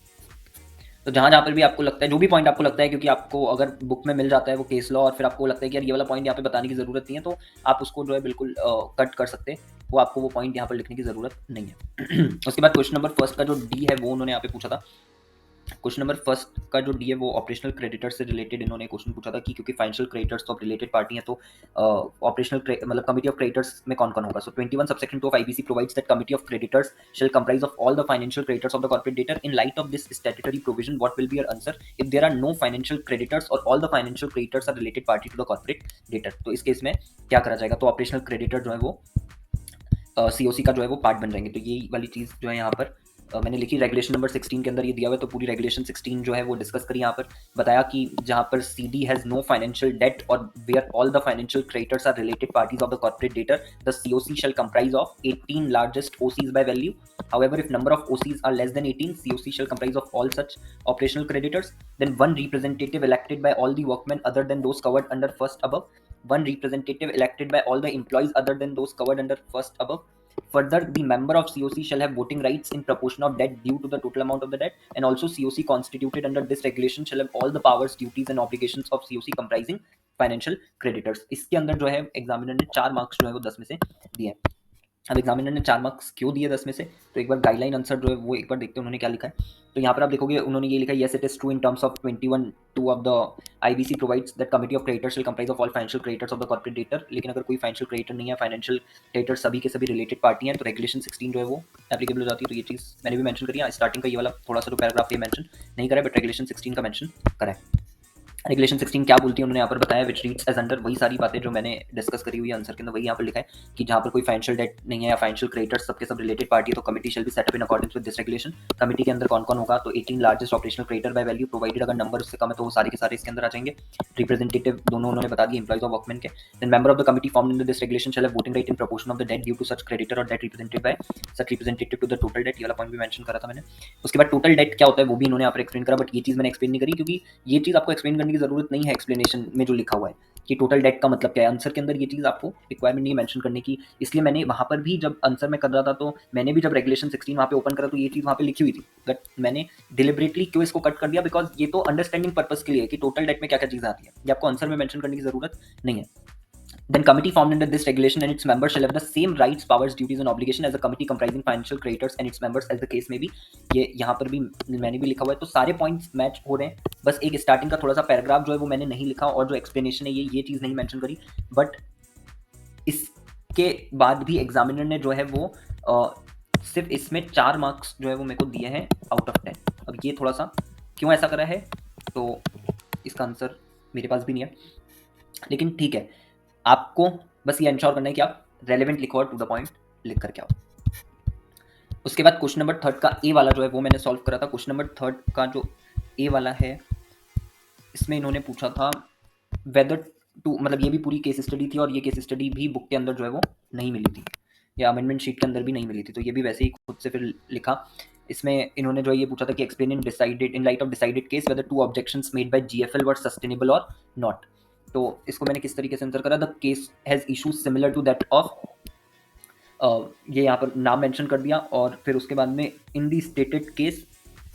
[SPEAKER 2] तो जहाँ जहाँ पर भी आपको लगता है, जो भी पॉइंट आपको लगता है, क्योंकि आपको अगर बुक में मिल जाता है वो केस लॉ और फिर आपको लगता है कि यार ये वाला पॉइंट यहाँ पे बताने की ज़रूरत नहीं है, तो आप उसको जो है बिल्कुल कट कर सकते हैं, वो आपको वो पॉइंट यहाँ पर लिखने की ज़रूरत नहीं है। उसके बाद क्वेश्चन नंबर फर्स्ट का जो डी है वो उन्होंने यहाँ पे पूछा था। क्वेश्चन नंबर फर्स्ट का जो डी है वो ऑपरेशनल क्रेडिटर्स से रिलेटेड इन्होंने क्वेश्चन पूछा था कि क्योंकि फाइनेंशियल क्रेडिटर्स तो रिलेटेड पार्टी है, तो ऑपरेशनल मतलब कमिटी ऑफ क्रेडिटर्स में कौन कौन होगा। सो 21 subsection 2 of IBC provides that committee of creditors shall comprise of all the financial creditors of the corporate debtor। In light of this statutory provision, what will be your answer if there are no financial creditors or all the financial creditors are related party to the corporate debtor। तो इस case में क्या करा जाएगा, तो operational creditor जो है वो COC का जो है वो पार्ट बन जाएंगे। तो ये वाली चीज़ जो है यहाँ पर मैंने लिखी रेगुलेशन नंबर 16 के अंदर ये दिया हुआ है, तो पूरी रेगुलेशन 16 जो है वो डिस्कस करी। यहाँ पर बताया कि जहाँ पर CD has no financial debt और where all the financial creditors are related parties of the corporate debtor, the COC shall comprise of 18 largest OCs by value। However, if number of OCs are less than 18, COC shall comprise of all such operational creditors। Then one representative elected by all the workmen other than those covered under first above, one representative elected by all the employees other than those covered under first above। Further, the member of COC shall have voting rights in proportion of debt due to the total amount of the debt, and also COC constituted under this regulation shall have all the powers, duties and obligations of COC comprising financial creditors। इसके अंदर जो है examiner ने 4 marks जो है वो 10 में से दिए हैं। अब एग्जामिनर ने 4 मार्क्स क्यों दिए 10 में से, तो एक बार गाइडलाइन आंसर जो है वो एक बार देखते हैं उन्होंने क्या लिखा है। तो यहाँ पर आप देखोगे उन्होंने ये लिखा है, yes it is true in terms of 21(2) of the IBC provides that committee of creditors will comprise of all financial creditors of the corporate debtor. लेकिन अगर कोई फाइनेंशियल क्रेडिटर नहीं है, फाइनेंशियल क्रेडिटर सभी के सभी रिलेटेड पार्टी हैं, तो रेगुलेशन 16 जो है वो एप्लीकेबल हो जाती है। तो ये चीज़ मैंने भी मेंशन करी है। स्टार्टिंग का ये वाला थोड़ा सा जो पैराग्राफ ये मेंशन नहीं करा है, बट रेगुलेशन 16 का मेंशन करा है। रेगुलेशन 16 क्या बोलती है उन्होंने यहाँ पर बताया, विच रीड्स एज अंडर, वही सारी बातें जो मैंने डिस्कस करी हुई है आंसर के अंदर, वही यहाँ पर लिखा है कि जहाँ पर कोई फाइनेंशियल डेट नहीं है या फाइनेंशियल क्रेडिटर्स सबके सब रिलेटेड पार्टी है, तो committee shall be set up in accordance with this regulation. Committee के अंदर कौन कौन होगा, तो 18 largest operational creditor by value, provided अगर नंबर उससे कम है तो वो सारे के सारे इसके अंदर आ जाएंगे। रिप्रेजेंटेटिव दोनों उन्होंने बता दिए, एम्प्लॉइज ऑफ वर्कमैन के। Then member of the committee formed in this regulation shall have voting right in proportion of the debt due to such creditor और debt represented by such representative to the total debt. ये वाला point भी mention करा था मैंने। उसके बाद total date क्या होता है वो भी इन्होंने यहाँ पर एक्सप्लेन करा, बट ये चीज़ मैंने एक्सप्लेन नहीं करी क्योंकि ये चीज़ आपको एक्सप्लेन करने की जरूरत नहीं है एक्सप्लेनेशन में जो लिखा हुआ है कि टोटल डेट का मतलब क्या है। आंसर के अंदर ये चीज़ आपको रिक्वायरमेंट नहीं है मेंशन करने की, इसलिए मैंने वहाँ पर भी जब आंसर में कर रहा था तो मैंने भी जब रेगुलेशन 16 वहाँ पे ओपन करा तो ये चीज़ वहाँ पे लिखी हुई थी, बट मैंने डिलिबरेटली क्यों इसको कट कर दिया, बिकॉज ये तो अंडरस्टैंडिंग पर्पस के लिए है कि टोटल डेट में क्या क्या चीज़ें आती है, ये आपको आंसर में मेंशन करने की जरूरत नहीं है। Then committee formed under this regulation and its members shall have the same rights, powers, duties and obligation as a committee comprising financial creditors and its members as the case may be। ये यहाँ पर भी मैंने भी लिखा हुआ है, तो सारे पॉइंट्स मैच हो रहे हैं। बस एक स्टार्टिंग का थोड़ा सा पैराग्राफ जो है वो मैंने नहीं लिखा और जो एक्सप्लेनेशन है ये चीज़ नहीं मेंशन करी, बट इसके बाद भी एग्जामिनर ने जो है वो सिर्फ इसमें 4 मार्क्स जो है वो मेरे को दिए हैं आउट ऑफ 10। अब ये थोड़ा सा क्यों ऐसा करा है तो इसका आंसर मेरे पास भी नहीं है, लेकिन ठीक है, आपको बस ये इंश्योर करना है कि आप रेलेवेंट लिखो और टू द पॉइंट लिख करके आओ। उसके बाद क्वेश्चन नंबर 3 का ए वाला जो है वो मैंने सॉल्व करा था। क्वेश्चन नंबर 3 का जो ए वाला है इसमें इन्होंने पूछा था वेदर टू, मतलब ये भी पूरी केस स्टडी थी और ये केस स्टडी भी बुक के अंदर जो है वो नहीं मिली थी या अमेंडमेंट शीट के अंदर भी नहीं मिली थी, तो ये भी वैसे ही खुद से फिर लिखा। इसमें इन्होंने जो है ये पूछा था कि explain in light of decided case whether 2 objections made by GFL were sustainable और नॉट। तो इसको मैंने किस तरीके से आंसर करा, the case has issues similar to that of, ये यहाँ पर नाम मेंशन कर दिया और फिर उसके बाद में इन दी स्टेटेड केस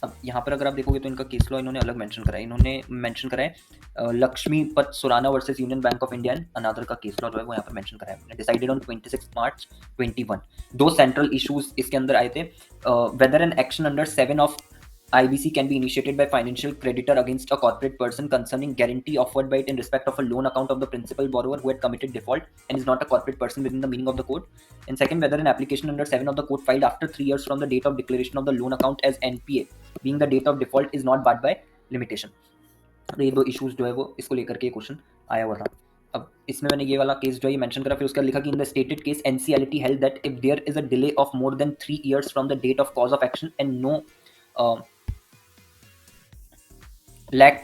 [SPEAKER 2] अब यहाँ पर अगर आप देखोगे तो इनका केस लॉ इन्होंने अलग मेंशन करा है। इन्होंने मेंशन करा है Laxmipat Surana versus union bank of India and another का केस लॉ जो है वो यहाँ पर मेंशन करा है। Decided on 26 March 21। दो सेंट्रल इश्यूज इसके अंदर आए थे, whether an action under 7 of IBC can be initiated by financial creditor against a corporate person concerning guarantee offered by it in respect of a loan account of the principal borrower who had committed default and is not a corporate person within the meaning of the code. And second, whether an application under 7 of the code filed after 3 years from the date of declaration of the loan account as NPA being the date of default is not barred by limitation. तो ये दो issues जो है वो इसको लेकर के question आया हुआ था। अब इसमें मैंने ये वाला केस जो है मेंशन करा, फिर उसका लिखा कि in the stated case NCLT held that if there is a delay of more than 3 years from the date of cause of action and no lack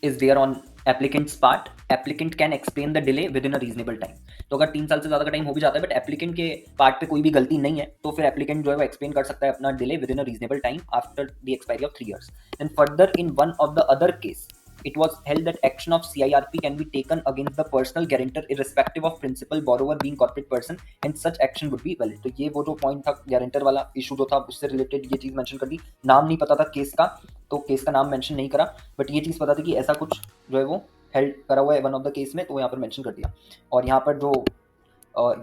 [SPEAKER 2] is there on applicant's part, applicant can explain the delay within a reasonable time. तो अगर 3 साल से ज़्यादा का time हो भी जाता है बट एप्लीकेंट के पार्ट पे कोई भी गलती नहीं है तो फिर एप्लीकेंट जो है वो एक्सप्लेन कर सकता है अपना delay with in a reasonable time after the expiry of 3 years. Then further in one of the other case it was held that action of CIRP can be taken against the personal guarantor irrespective of principal borrower being corporate person and such action would be valid. तो ये वो जो point था guarantor वाला issue जो था उससे related ये चीज़ मेंशन कर दी। नाम नहीं पता था केस का तो केस का नाम मेंशन नहीं करा, बट ये चीज़ पता थी कि ऐसा कुछ जो है वो हेल्ड करा हुआ है वन ऑफ द केस में, तो यहाँ पर मेंशन कर दिया। और यहाँ पर जो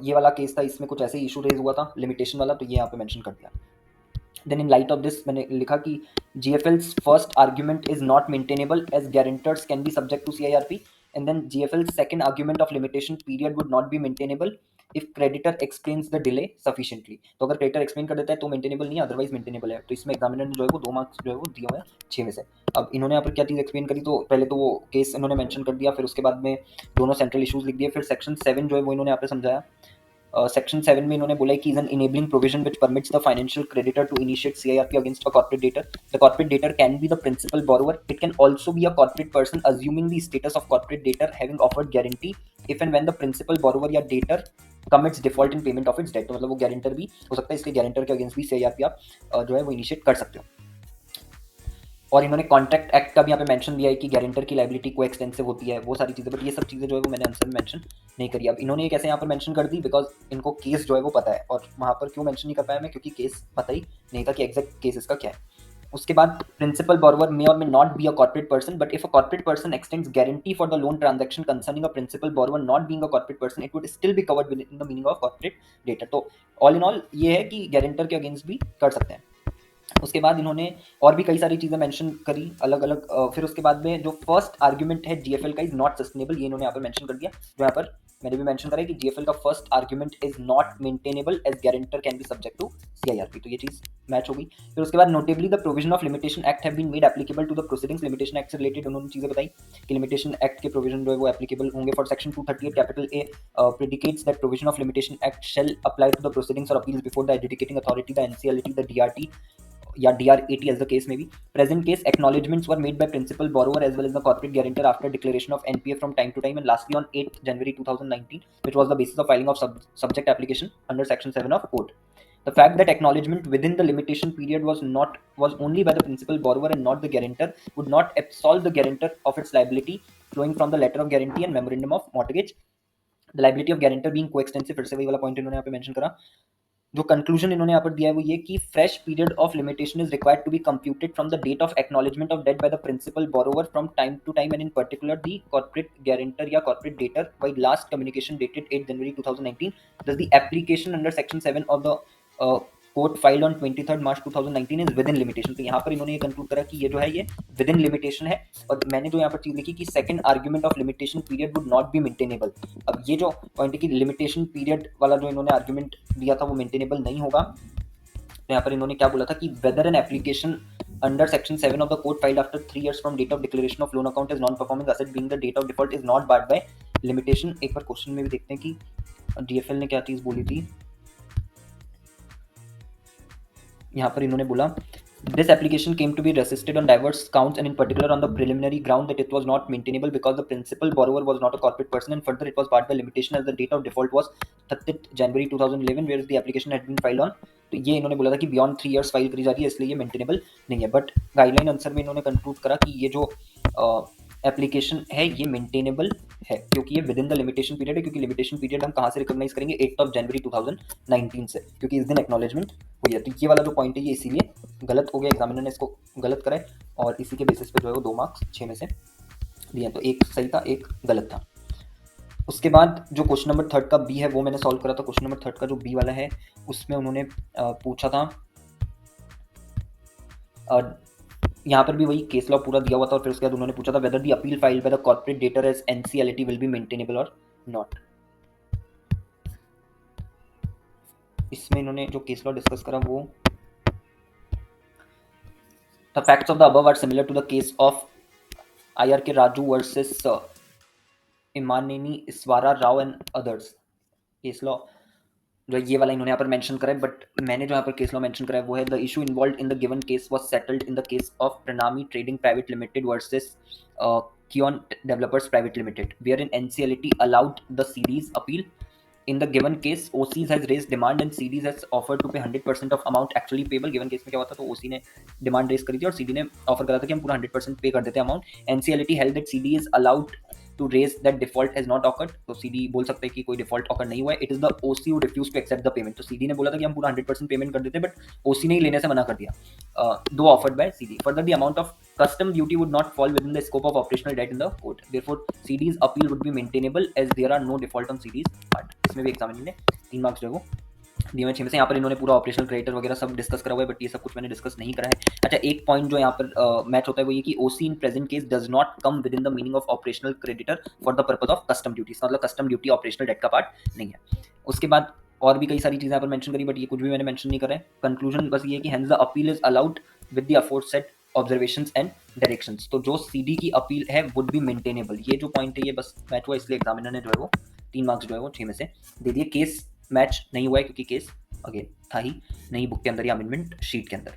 [SPEAKER 2] ये वाला केस था इसमें कुछ ऐसे ही इशू रेज हुआ था लिमिटेशन वाला, तो ये यहाँ पे मेंशन कर दिया। Then in light of this मैंने लिखा कि GFL's first argument is not maintainable as guarantors can be subject to CIRP, and then GFL's second argument of limitation period would not be maintainable if creditor explains the delay sufficiently. तो अगर creditor explain कर देता है तो maintainable नहीं है, otherwise maintainable है। तो इसमें एग्जामिनर ने जो है वो 2 मार्क्स जो है वो दिए हुए हैं 6 में से। अब इन्होंने यहाँ पर क्या चीज़ एक्सप्लेन करी, तो पहले तो वो केस इन्होंने मेंशन कर दिया, फिर उसके बाद में दोनों सेंट्रल इशूज लिख दिए, फिर सेक्शन 7 जो है वो इन्होंने यहाँ पे समझाया। सेक्शन 7 में इन्होंने बोला कि is an enabling provision which permits the financial creditor to initiate CIRP against a corporate debtor. The corporate debtor can be the principal borrower. It can also be a corporate person assuming the status of corporate debtor having afforded guarantee if and when the principal borrower या debtor commits default in payment of its debt. तो मतलब वो guarantor भी हो सकता है, इसलिए guarantor के अगेंस्ट भी CIRP आप जो है वो इनिशिएट कर सकते हो। और इन्होंने कॉन्ट्रैक्ट एक्ट का भी यहाँ पे मेंशन दिया है कि गारंटर की लायबिलिटी को एक्सटेंसिव होती है, वो सारी चीज़ें, बट ये सब चीज़ें जो है वो मैंने आंसर में मेंशन नहीं करी। अब इन्होंने ये कैसे यहाँ पर मेंशन कर दी, बिकॉज इनको केस जो है वो पता है, और वहाँ पर क्यों मेंशन नहीं कर पाया मैं, क्योंकि केस पता ही नहीं था कि एग्जैक्ट केस इसका क्या है। उसके बाद प्रिंसिपल बोरोवर मे और may not be a corporate person, but if a corporate person extends guarantee for the loan transaction concerning a principal borrower not being a corporate person, it would still be covered within the meaning of corporate debtor. तो all in all ये है कि guarantor के against भी कर सकते हैं। उसके बाद इन्होंने और भी कई सारी चीज़ें मेंशन करी अलग अलग। फिर उसके बाद में जो फर्स्ट आर्ग्यूमेंट है GFL का इज नॉट सस्टेनेबल, ये इन्होंने यहाँ पर मेंशन कर दिया, जो यहाँ पर मैंने भी मेंशन करा है कि GFL का first argument is not maintainable as guarantor can be subject to CIRP. तो ये चीज़ मैच होगी। फिर उसके बाद notably the provision of limitation act have been made applicable to the proceedings. Limitation act से रिलेटेड उन्होंने चीज़ें बताई कि लिमिटेशन एक्ट के प्रोविजन जो है वो एप्लीकेबल होंगे for section 238 capital A predicates that provision of limitation act shall apply to the proceedings और appeals before the adjudicating authority, the NCLT, the DRT या DRAT as the case may be. Present case acknowledgements were made by principal borrower as well as the corporate guarantor after declaration of NPA from time to time, and lastly on 8th January 2019, which was the basis of filing of subject application under section 7 of code. The fact that acknowledgement within the limitation period was only by the principal borrower and not the guarantor would not absolve the guarantor of its liability flowing from the letter of guarantee and memorandum of mortgage. The liability of guarantor being coextensive, फिर से वही वाला point इन्होंने यहाँ पे mention करा। जो conclusion इन्होंने यहाँ पर दिया है वो ये कि fresh period of limitation is required to be computed from the date of acknowledgement of debt by the principal borrower from time to time and in particular the corporate guarantor या corporate debtor by last communication dated 8 January 2019. Thus the application under section 7 of the court filed on 23 March 2019 is within limitation. तो यहाँ पर इन्होंने ये conclude करा कि ये जो है ये विद इन लिमिटेशन है, और मैंने जो यहाँ पर चीज लिखी कि second argument of limitation period would not be maintainable. अब ये जो पॉइंट है कि लिमिटेशन पीरियड वाला जो इन्होंने आर्ग्यूमेंट दिया था वो मेंटेनेबल नहीं होगा। तो यहाँ पर इन्होंने क्या बोला था कि whether an application under section 7 of the code filed after 3 years from date of declaration of loan account is non-performing asset being the date of default is not barred by limitation. एक बार question में भी देखते हैं कि DFL ने क्या चीज बोली थी। यहाँ पर इन्होंने बोला this application came to be resisted on diverse counts and in particular on the preliminary ground that it was not maintainable because the principal borrower was not a corporate person, and further it was barred by limitation as the date of default was 30th January 2011 whereas the application had been filed on. तो ये इन्होंने बोला था कि beyond 3 years file करी जा रही है इसलिए ये मेंटेनेबल नहीं है, बट गाइडलाइन आंसर में इन्होंने कंक्लूड करा कि ये जो एप्लीकेशन है ये मेंटेनेबल है क्योंकि ये with in the limitation period है, क्योंकि लिमिटेशन पीरियड हम कहाँ से रिकॉग्नाइज करेंगे 8 जनवरी 2019 से, क्योंकि इस दिन एक्नॉलेजमेंट हुई है। तो ये वाला जो पॉइंट है ये इसीलिए गलत हो गया, एग्जामिनर ने इसको गलत करा है और इसी के बेसिस पे जो है वो 2 मार्क्स 6 में से दिए। तो एक सही था, एक गलत था। उसके बाद जो क्वेश्चन नंबर 3 का बी है वो मैंने सॉल्व करा था। क्वेश्चन नंबर 3 का जो बी वाला है उसमें उन्होंने पूछा था, यहाँ पर भी वही केस लॉ पूरा दिया हुआ था और फिर उसके बाद उन्होंने पूछा था whether the appeal filed by the corporate debtor as NCLT will be maintainable और नॉट। इसमें इन्होंने जो केस लॉ डिस्कस करा वो the facts of the above are similar to the case of IR K Raju versus Immaneni Eswara Rao and others. Case law जो ये वाला इन्होंने यहाँ पर मेंशन करा है, बट मैंने जो यहाँ पर केस लॉ मेंशन करा है वो है the issue involve in the given case was settled in the case of Pranami trading private limited versus Kian developers private limited where in NCLT allowed the series appeal. In the given case, OCs has raised demand and CDs has offered to pay 100% of amount actually payable. Given case में क्या हुआ था, तो OC ने demand raise करी थी और CD ने ऑफर करा था कि हम पूरा 100% पे कर देते हैं amount. NCLT held that CD is allowed to raise that default has not occurred. तो CD बोल सकते हैं कि कोई डिफॉल्ट ऑकर नहीं हुआ है. It is the OC who refused to accept the payment. तो CD ने बोला था कि हम पूरा 100% पेमेंट कर देते हैं, बट OC ने ही लेने से मना कर दिया, दो offered by CD. Further, the amount of custom duty would not fall within the scope of operational debt in the court. Therefore, CD's appeal would be maintainable as there are no default on CD's part. इसमें भी examiner ने 3 marks जो है वो दिए में 6 में से. यहाँ पर इन्होंने पूरा ऑपरेशनल क्रेडिटर वगैरह सब डिस्कस करा हुआ है, बट ये सब कुछ मैंने डिस्कस नहीं करा है. अच्छा, एक पॉइंट जो यहाँ पर मैच होता है वो ये कि OC in present case does not come within the meaning of operational creditor for the purpose of custom duty. मतलब कस्टम ड्यूटी ऑपरेशनल डेट का पार्ट नहीं है. उसके बाद और भी कई सारी चीज़ें यहाँ पर मेंशन करी, बट ये कुछ भी मैंने मेंशन नहीं करा है. कंक्लूजन बस ये कि hence the appeal is allowed with the aforesaid observations and directions. तो जो सीडी की अपील है वुड बी मेंटेनेबल. ये जो पॉइंट है ये बस मैच हुआ, इसलिए एग्जामिनर ने जो है वो 3 मार्क्स जो है वो 6 में से दे दिए. केस मैच नहीं हुआ है क्योंकि केस अगेन था ही नई बुक के अंदर या अमेंडमेंट शीट के अंदर.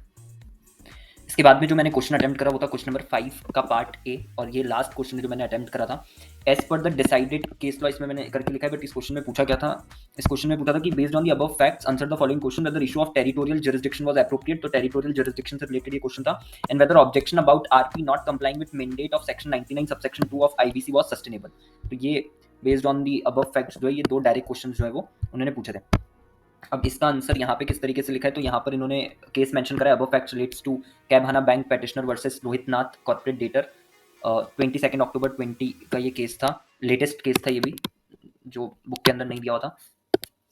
[SPEAKER 2] इसके बाद में जो मैंने क्वेश्चन अटेम्प्ट करा वो था क्वेश्चन नंबर 5 का पार्ट ए, और ये लास्ट क्वेश्चन जो मैंने अटेम्प्ट करा था. As per the decided case law इसमें मैंने करके लिखा है, बट इस क्वेश्चन में पूछा क्या था. इस क्वेश्चन में पूछा था कि based on the above facts answer the following question whether issue of territorial jurisdiction was appropriate. तो टेरिटोरियल जुरिसडिक्शन से रिलेटेड ये क्वेश्चन था. And whether objection about RP not complying with mandate of section 99 subsection 2 of IBC was sustainable. तो ये based on the above facts जो है ये 2 direct question जो है वो उन्होंने पूछे थे. अब इसका आंसर यहाँ पे किस तरीके से लिखा है, तो यहाँ पर इन्होंने केस मेंशन करा है. अबव फैक्ट्स रिलेट्स टू कैबहाना bank petitioner versus Rohit Nath corporate debtor. 22 October 20 का ये केस था. लेटेस्ट केस था ये भी, जो बुक के अंदर नहीं दिया हुआ था.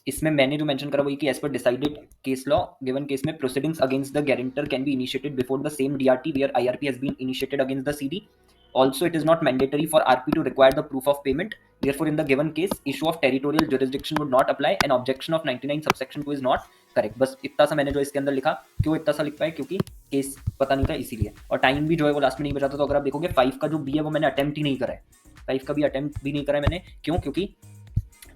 [SPEAKER 2] इसमें मैंने जो मेंशन करा वही कि as per decided case law given case में proceedings against the guarantor can be initiated before the same DRT where IRP has been initiated against the CD. Also, it is not mandatory for RP to require the proof of payment. Therefore, in the given case, issue of territorial jurisdiction would not apply and objection of 99 subsection 2 is not correct. बस इतना सा मैंने जो इसके अंदर लिखा. क्यों इतना सा लिख पाए, क्योंकि केस पता नहीं था इसीलिए, और टाइम भी जो है वो लास्ट में नहीं बचा था. तो अगर आप देखोगे 5 का जो बी है वो मैंने अटेम्प्ट ही नहीं करा है. 5 का भी अटेम्प्ट भी नहीं करा है मैंने. क्यों? क्योंकि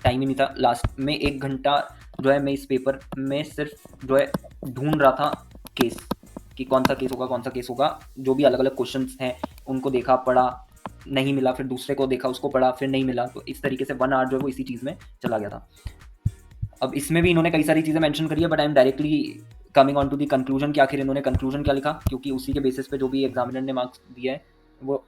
[SPEAKER 2] टाइम ही नहीं था. लास्ट में 1 घंटा जो है मैं इस पेपर में सिर्फ जो है ढूंढ रहा था केस कि कौन सा केस होगा, कौन सा केस होगा. जो भी अलग अलग क्वेश्चंस हैं उनको देखा, पढ़ा, नहीं मिला, फिर दूसरे को देखा, उसको पढ़ा, फिर नहीं मिला. तो इस तरीके से 1 आवर जो है वो इसी चीज़ में चला गया था. अब इसमें भी इन्होंने कई सारी चीज़ें मेंशन करी है, but I am directly coming on to the conclusion कि आखिर इन्होंने कंक्लूजन क्या लिखा, क्योंकि उसी के बेसिस पे जो भी एग्जामिनर ने मार्क्स दिया है वो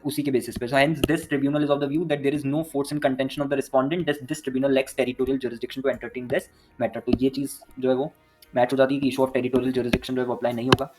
[SPEAKER 2] उसी के बेसिस पे. So hence this tribunal is of the view that there is no force in contention of the respondent, this tribunal lacks territorial jurisdiction to entertain this matter. तो ये चीज़ जो है वो मैच हो जाती है कि इशू ऑफ टेरिटोरियल जुरिसडिक्शन जो है वो अप्लाई नहीं होगा.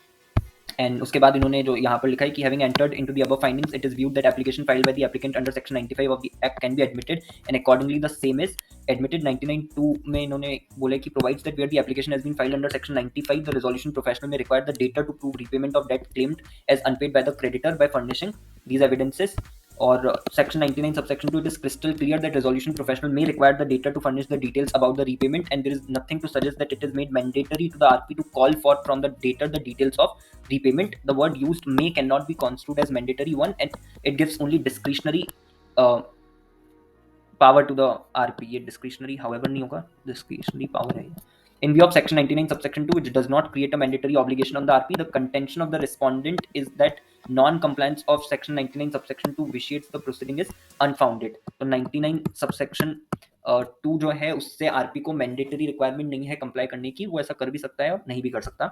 [SPEAKER 2] एंड उसके बाद इन्होंने जो यहाँ पर लिखा है कि having entered into the above findings it is viewed that application filed by the applicant under section 95 of the act can be admitted and accordingly the same is admitted. 99(2) में इन्होंने बोला कि provides that where the application has been filed under section 95 the resolution professional may require the debtor to prove repayment of debt claimed as unpaid by the creditor by furnishing these evidences. Or section 99 subsection 2 it is crystal clear that resolution professional may require the data to furnish the details about the repayment, and there is nothing to suggest that it is made mandatory to the RP to call for from the data the details of repayment. The word used may cannot be construed as mandatory one, and it gives only discretionary power to the RP. ये discretionary however नहीं होगा, discretionary power है. In view of section 99 subsection 2 which does not create a mandatory obligation on the RP, the contention of the respondent is that non-compliance of section 99 subsection 2 vitiates the proceeding is unfounded. तो 99 subsection 2 जो है उससे RP को mandatory requirement नहीं है comply करने की. वो ऐसा कर भी सकता है और नहीं भी कर सकता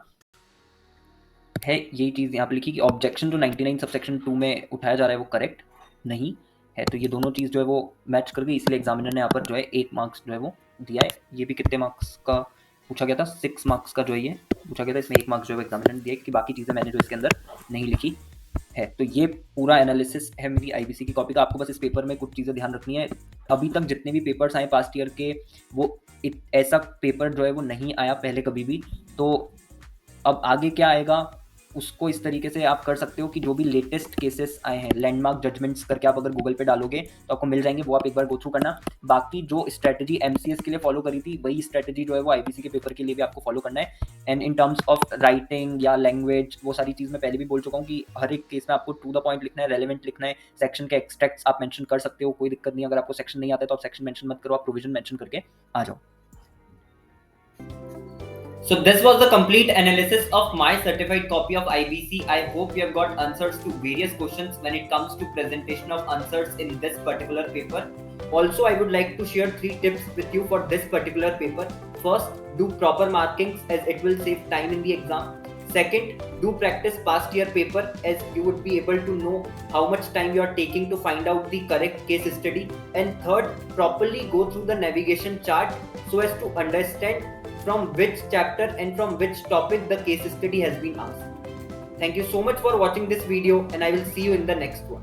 [SPEAKER 2] है. यही चीज़ यहाँ पे लिखी कि ऑब्जेक्शन जो 99 सबसेक्शन 2 में उठाया जा रहा है वो करेक्ट नहीं है। तो ये दोनों चीज़ जो है वो मैच कर गई, इसलिए एग्जामिनर ने यहाँ पर जो है 8 मार्क्स जो है वो दिया है। ये भी कितने मार्क्स का पूछा गया था, 6 मार्क्स का जो है ये पूछा गया था, इसमें 1 मार्क्स जो है एग्जामिनर ने दिया कि बाकी चीज़ें मैंने जो इसके अंदर नहीं लिखी है। तो ये पूरा एनालिसिस है मेरी आईबीसी की कॉपी का। आपको बस इस पेपर में कुछ चीज़ें ध्यान रखनी है। अभी तक जितने भी पेपर्स आए पास्ट ईयर के, वो ऐसा पेपर जो है वो नहीं आया पहले कभी भी। तो अब आगे क्या आएगा उसको इस तरीके से आप कर सकते हो कि जो भी लेटेस्ट केसेस आए हैं, लैंडमार्क जजमेंट्स करके आप अगर गूगल पे डालोगे तो आपको मिल जाएंगे, वो आप एक बार गो थ्रू करना। बाकी जो स्ट्रेटजी एमसीएस के लिए फॉलो करी थी, वही स्ट्रेटजी जो है वो आईबीसी के पेपर के लिए भी आपको फॉलो करना है। And in terms of writing या लैंग्वेज, वो सारी चीज़ मैं पहले भी बोल चुका हूँ कि हर एक केस में आपको टू द पॉइंट लिखना है, रेलेवेंट लिखना है। सेक्शन के एक्सट्रैक्ट्स आप मेंशन कर सकते हो, कोई दिक्कत नहीं। अगर आपको सेक्शन नहीं आता है तो आप सेक्शन मेंशन मत करो, आप प्रोविजन मेंशन करके आ जाओ।
[SPEAKER 1] So this was the complete analysis of my certified copy of IBC. I hope you have got answers to various questions when it comes to presentation of answers in this particular paper. Also, I would like to share 3 tips with you for this particular paper. First, do proper markings as it will save time in the exam. Second, do practice past year paper as you would be able to know how much time you are taking to find out the correct case study. And third, properly go through the navigation chart so as to understand from which chapter and from which topic the case study has been asked. Thank you so much for watching this video, and I will see you in the next one.